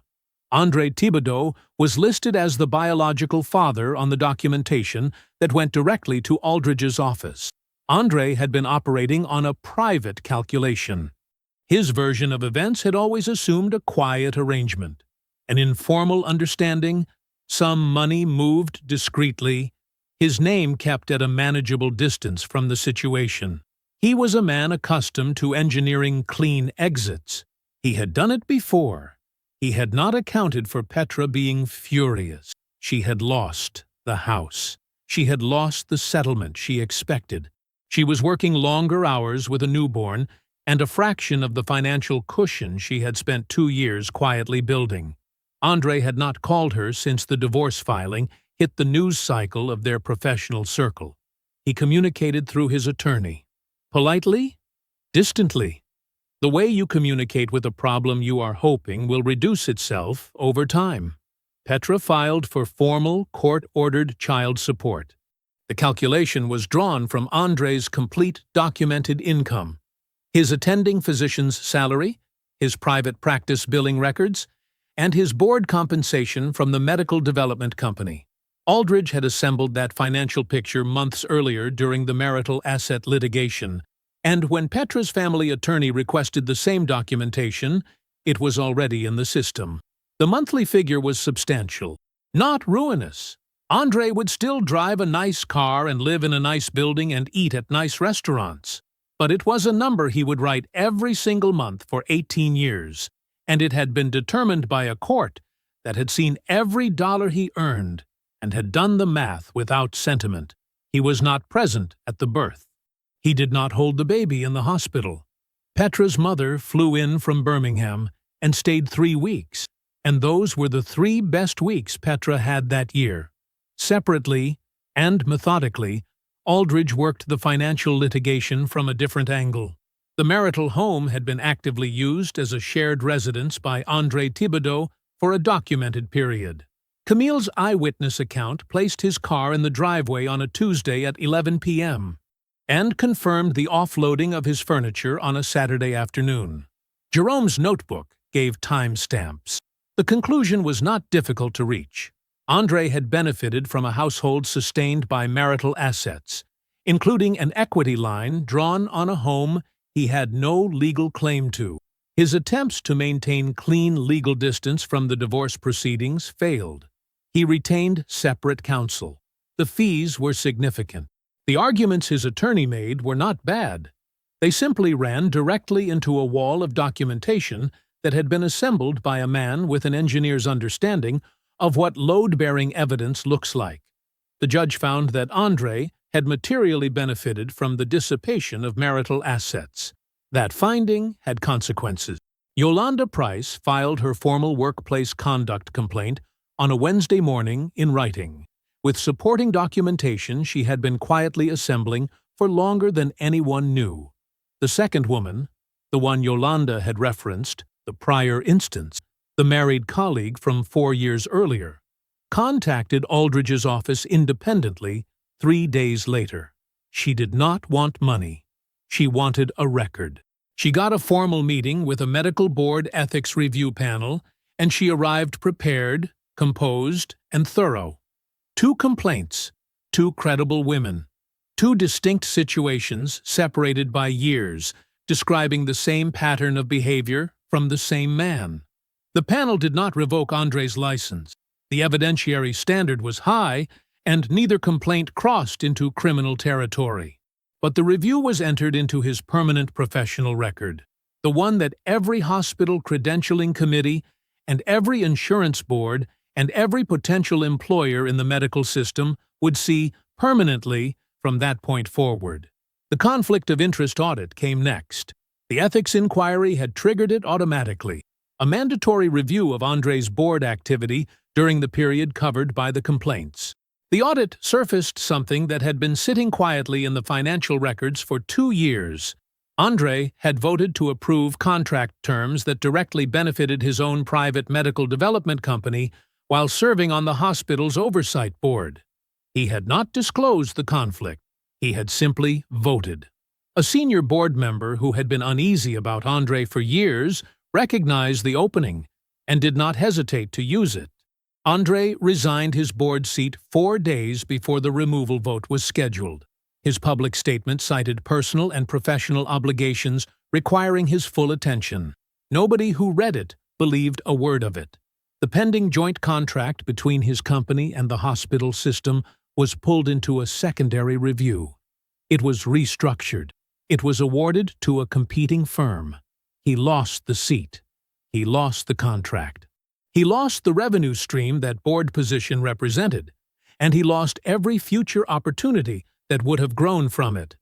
[SPEAKER 1] Andre Thibodeau was listed as the biological father on the documentation that went directly to Aldridge's office. Andre had been operating on a private calculation. His version of events had always assumed a quiet arrangement, an informal understanding, some money moved discreetly, his name kept at a manageable distance from the situation. He was a man accustomed to engineering clean exits. He had done it before. He had not accounted for Petra being furious. She had lost the house. She had lost the settlement she expected. She was working longer hours with a newborn and a fraction of the financial cushion she had spent 2 years quietly building. Andre had not called her since the divorce filing hit the news cycle of their professional circle. He communicated through his attorney. Politely, distantly. The way you communicate with a problem you are hoping will reduce itself over time. Petra filed for formal, court-ordered child support. The calculation was drawn from Andre's complete documented income, his attending physician's salary, his private practice billing records, and his board compensation from the medical development company. Aldridge had assembled that financial picture months earlier during the marital asset litigation, and when Petra's family attorney requested the same documentation, it was already in the system. The monthly figure was substantial, not ruinous. Andre would still drive a nice car and live in a nice building and eat at nice restaurants. But it was a number he would write every single month for 18 years, and it had been determined by a court that had seen every dollar he earned and had done the math without sentiment. He was not present at the birth. He did not hold the baby in the hospital. Petra's mother flew in from Birmingham and stayed 3 weeks, and those were the 3 best weeks Petra had that year. Separately and methodically, Aldridge worked the financial litigation from a different angle. The marital home had been actively used as a shared residence by André Thibodeau for a documented period. Camille's eyewitness account placed his car in the driveway on a Tuesday at 11 p.m. and confirmed the offloading of his furniture on a Saturday afternoon. Jerome's notebook gave timestamps. The conclusion was not difficult to reach. André had benefited from a household sustained by marital assets, including an equity line drawn on a home he had no legal claim to. His attempts to maintain clean legal distance from the divorce proceedings failed. He retained separate counsel. The fees were significant. The arguments his attorney made were not bad. They simply ran directly into a wall of documentation that had been assembled by a man with an engineer's understanding of what load-bearing evidence looks like. The judge found that André had materially benefited from the dissipation of marital assets. That finding had consequences. Yolanda Price filed her formal workplace conduct complaint on a Wednesday morning in writing, with supporting documentation she had been quietly assembling for longer than anyone knew. The second woman, the one Yolanda had referenced, the prior instance, the married colleague from 4 years earlier, contacted Aldridge's office independently 3 days later. She did not want money. She wanted a record. She got a formal meeting with a medical board ethics review panel, and she arrived prepared, composed, and thorough. 2 complaints, 2 credible women, 2 distinct situations separated by years, describing the same pattern of behavior from the same man. The panel did not revoke André's license. The evidentiary standard was high, and neither complaint crossed into criminal territory. But the review was entered into his permanent professional record, the one that every hospital credentialing committee and every insurance board and every potential employer in the medical system would see permanently from that point forward. The conflict of interest audit came next. The ethics inquiry had triggered it automatically, a mandatory review of André's board activity during the period covered by the complaints. The audit surfaced something that had been sitting quietly in the financial records for 2 years. André had voted to approve contract terms that directly benefited his own private medical development company while serving on the hospital's oversight board. He had not disclosed the conflict. He had simply voted. A senior board member who had been uneasy about André for years recognized the opening and did not hesitate to use it. André resigned his board seat 4 days before the removal vote was scheduled. His public statement cited personal and professional obligations requiring his full attention. Nobody who read it believed a word of it. The pending joint contract between his company and the hospital system was pulled into a secondary review. It was restructured. It was awarded to a competing firm. He lost the seat. He lost the contract. He lost the revenue stream that board position represented, and he lost every future opportunity that would have grown from it.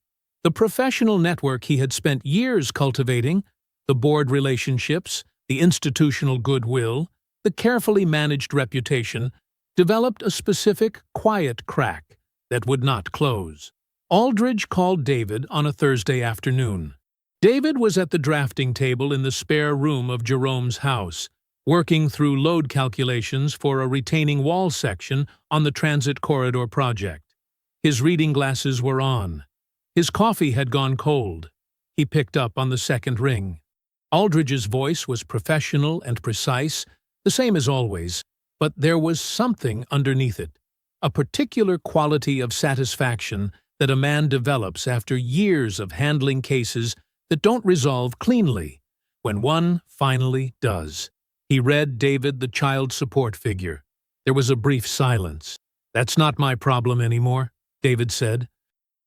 [SPEAKER 1] The professional network he had spent years cultivating, the board relationships, the institutional goodwill, the carefully managed reputation, developed a specific, quiet crack that would not close. Aldridge called David on a Thursday afternoon. David was at the drafting table in the spare room of Jerome's house, working through load calculations for a retaining wall section on the transit corridor project. His reading glasses were on. His coffee had gone cold. He picked up on the second ring. Aldridge's voice was professional and precise, the same as always, but there was something underneath it, a particular quality of satisfaction that a man develops after years of handling cases that don't resolve cleanly, when one finally does. He read David the child support figure. There was a brief silence. "That's not my problem anymore," David said.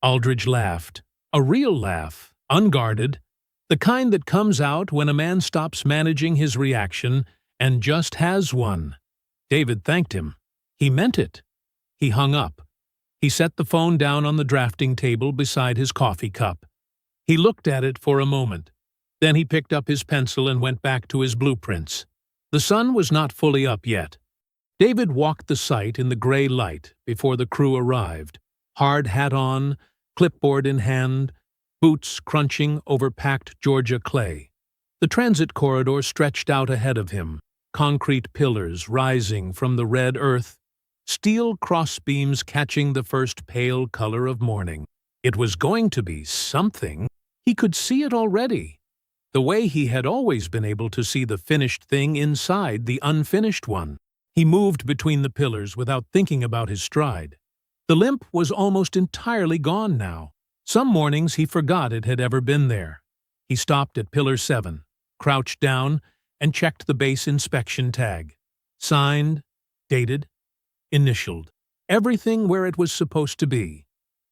[SPEAKER 1] Aldridge laughed. A real laugh, unguarded, the kind that comes out when a man stops managing his reaction and just has one. David thanked him. He meant it. He hung up. He set the phone down on the drafting table beside his coffee cup. He looked at it for a moment. Then he picked up his pencil and went back to his blueprints. The sun was not fully up yet. David walked the site in the gray light before the crew arrived, hard hat on, clipboard in hand, boots crunching over packed Georgia clay. The transit corridor stretched out ahead of him, concrete pillars rising from the red earth, steel crossbeams catching the first pale color of morning. It was going to be something. He could see it already, the way he had always been able to see the finished thing inside the unfinished one. He moved between the pillars without thinking about his stride. The limp was almost entirely gone now. Some mornings he forgot it had ever been there. He stopped at Pillar 7, crouched down, and checked the base inspection tag. Signed, dated, initialed. Everything where it was supposed to be.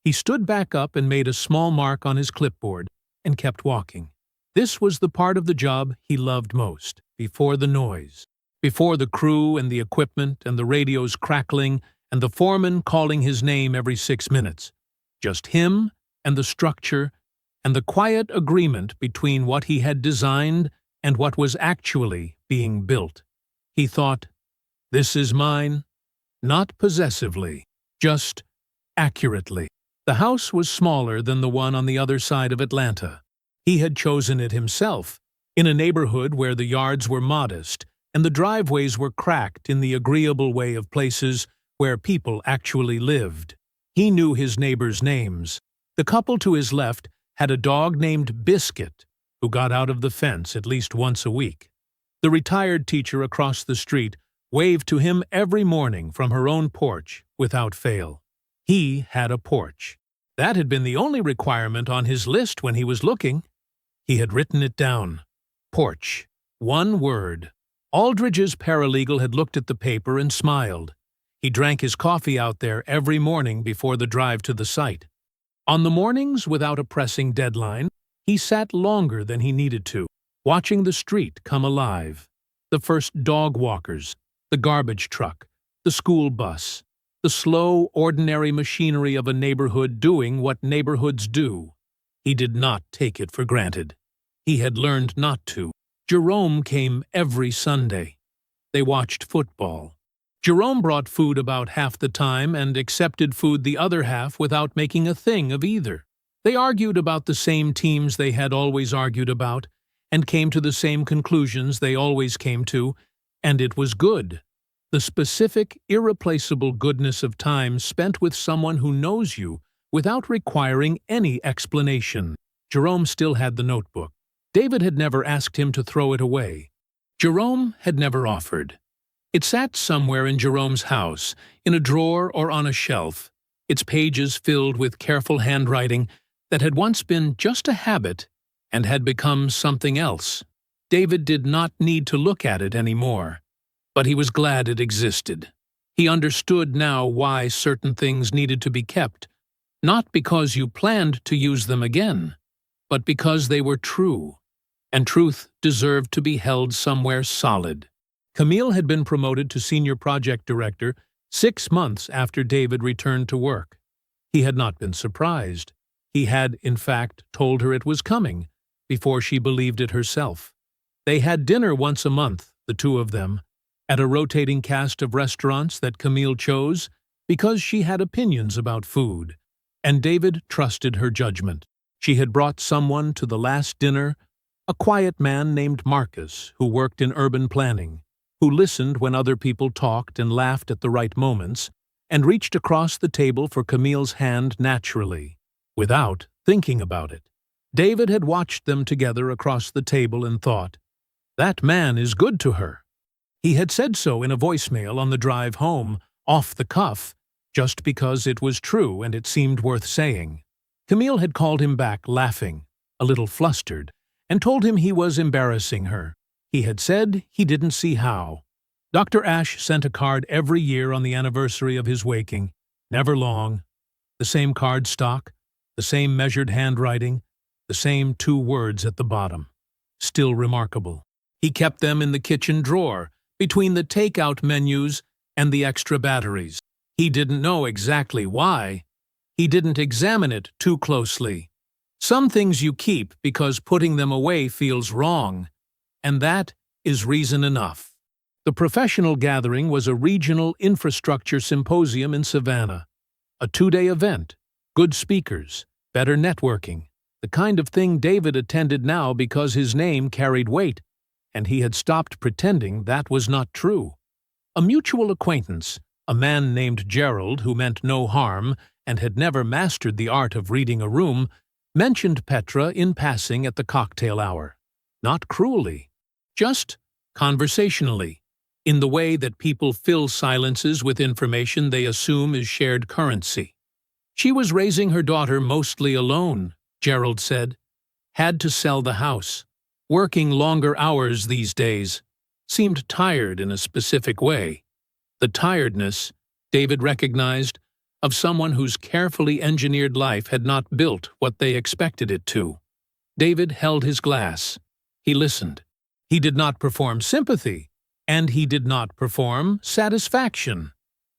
[SPEAKER 1] He stood back up and made a small mark on his clipboard and kept walking. This was the part of the job he loved most, before the noise. Before the crew and the equipment and the radios crackling and the foreman calling his name every 6 minutes. Just him and the structure and the quiet agreement between what he had designed and what was actually being built. He thought, "This is mine," not possessively, just accurately. The house was smaller than the one on the other side of Atlanta. He had chosen it himself, in a neighborhood where the yards were modest and the driveways were cracked in the agreeable way of places where people actually lived. He knew his neighbors' names. The couple to his left had a dog named Biscuit, who got out of the fence at least once a week. The retired teacher across the street waved to him every morning from her own porch, without fail. He had a porch. That had been the only requirement on his list when he was looking. He had written it down. Porch. One word. Aldridge's paralegal had looked at the paper and smiled. He drank his coffee out there every morning before the drive to the site. On the mornings without a pressing deadline, he sat longer than he needed to, watching the street come alive. The first dog walkers, the garbage truck, the school bus, the slow, ordinary machinery of a neighborhood doing what neighborhoods do. He did not take it for granted. He had learned not to. Jerome came every Sunday. They watched football. Jerome brought food about half the time and accepted food the other half without making a thing of either. They argued about the same teams they had always argued about, and came to the same conclusions they always came to, and it was good. The specific, irreplaceable goodness of time spent with someone who knows you without requiring any explanation. Jerome still had the notebook. David had never asked him to throw it away. Jerome had never offered. It sat somewhere in Jerome's house, in a drawer or on a shelf, its pages filled with careful handwriting that had once been just a habit and had become something else. David did not need to look at it anymore, but he was glad it existed. He understood now why certain things needed to be kept, not because you planned to use them again, but because they were true, and truth deserved to be held somewhere solid. Camille had been promoted to senior project director 6 months after David returned to work. He had not been surprised. He had, in fact, told her it was coming, before she believed it herself. They had dinner once a month, the two of them, at a rotating cast of restaurants that Camille chose because she had opinions about food, and David trusted her judgment. She had brought someone to the last dinner, a quiet man named Marcus who worked in urban planning, who listened when other people talked and laughed at the right moments, and reached across the table for Camille's hand naturally, without thinking about it. David had watched them together across the table and thought, "That man is good to her." He had said so in a voicemail on the drive home, off the cuff, just because it was true and it seemed worth saying. Camille had called him back laughing, a little flustered, and told him he was embarrassing her. He had said he didn't see how. Dr. Ashe sent a card every year on the anniversary of his waking, never long. The same card stock, the same measured handwriting, the same 2 words at the bottom. Still remarkable. He kept them in the kitchen drawer, between the takeout menus and the extra batteries. He didn't know exactly why. He didn't examine it too closely. Some things you keep because putting them away feels wrong, and that is reason enough. The professional gathering was a regional infrastructure symposium in Savannah. A 2-day event, good speakers, better networking, the kind of thing David attended now because his name carried weight, and he had stopped pretending that was not true. A mutual acquaintance, a man named Gerald who meant no harm and had never mastered the art of reading a room, mentioned Petra in passing at the cocktail hour. Not cruelly, just conversationally, in the way that people fill silences with information they assume is shared currency. She was raising her daughter mostly alone, Gerald said. Had to sell the house. Working longer hours these days. Seemed tired in a specific way. The tiredness, David recognized, of someone whose carefully engineered life had not built what they expected it to. David held his glass. He listened. He did not perform sympathy, and he did not perform satisfaction.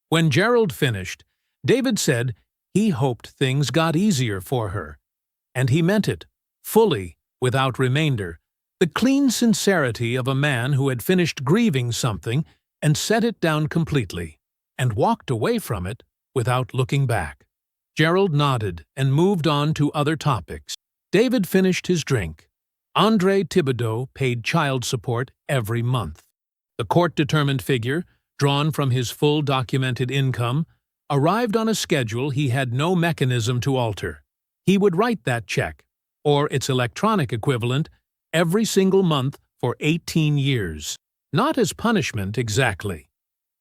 [SPEAKER 1] When Gerald finished, David said he hoped things got easier for her. And he meant it, fully, without remainder, the clean sincerity of a man who had finished grieving something and set it down completely, and walked away from it without looking back. Gerald nodded and moved on to other topics. David finished his drink. Andre Thibodeau paid child support every month. The court-determined figure, drawn from his full documented income, arrived on a schedule he had no mechanism to alter. He would write that check, or its electronic equivalent, every single month for 18 years. Not as punishment exactly,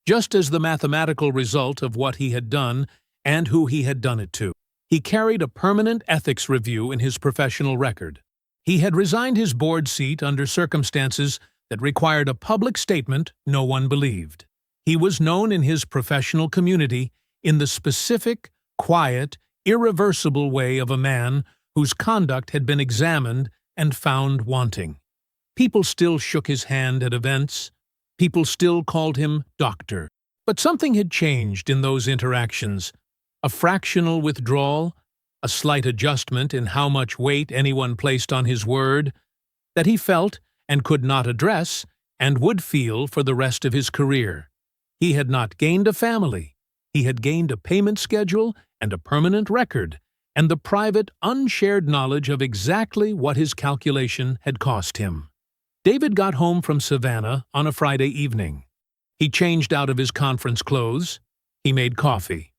[SPEAKER 1] just as the mathematical result of what he had done and who he had done it to. He carried a permanent ethics review in his professional record. He had resigned his board seat under circumstances that required a public statement no one believed. He was known in his professional community in the specific, quiet, irreversible way of a man whose conduct had been examined and found wanting. People still shook his hand at events. People still called him doctor. But something had changed in those interactions. A fractional withdrawal, a slight adjustment in how much weight anyone placed on his word, that he felt and could not address and would feel for the rest of his career. He had not gained a family. He had gained a payment schedule and a permanent record, and the private, unshared knowledge of exactly what his calculation had cost him. David got home from Savannah on a Friday evening. He changed out of his conference clothes. He made coffee.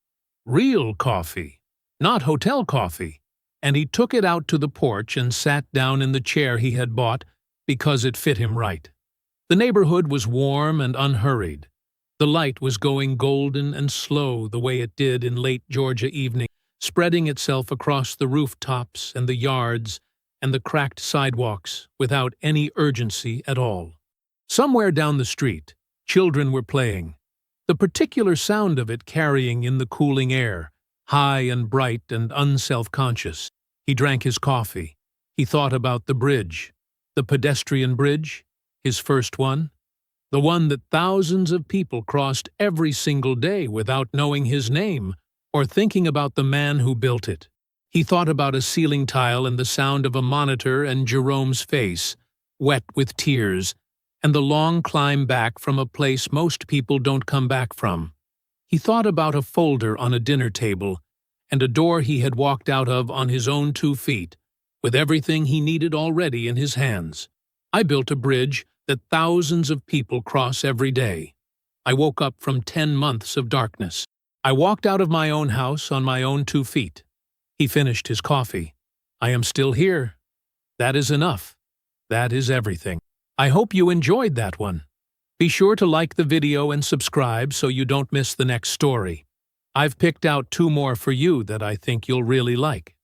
[SPEAKER 1] Real coffee, not hotel coffee, and he took it out to the porch and sat down in the chair he had bought because it fit him right. The neighborhood was warm and unhurried. The light was going golden and slow the way it did in late Georgia evening, spreading itself across the rooftops and the yards and the cracked sidewalks without any urgency at all. Somewhere down the street, children were playing, the particular sound of it carrying in the cooling air, high and bright and unself-conscious. He drank his coffee. He thought about the bridge, the pedestrian bridge, his first one, the one that thousands of people crossed every single day without knowing his name or thinking about the man who built it. He thought about a ceiling tile and the sound of a monitor and Jerome's face, wet with tears, and the long climb back from a place most people don't come back from. He thought about a folder on a dinner table and a door he had walked out of on his own 2 feet, with everything he needed already in his hands. I built a bridge that thousands of people cross every day. I woke up from 10 months of darkness. I walked out of my own house on my own 2 feet. He finished his coffee. I am still here. That is enough. That is everything. I hope you enjoyed that one. Be sure to like the video and subscribe so you don't miss the next story. I've picked out 2 more for you that I think you'll really like.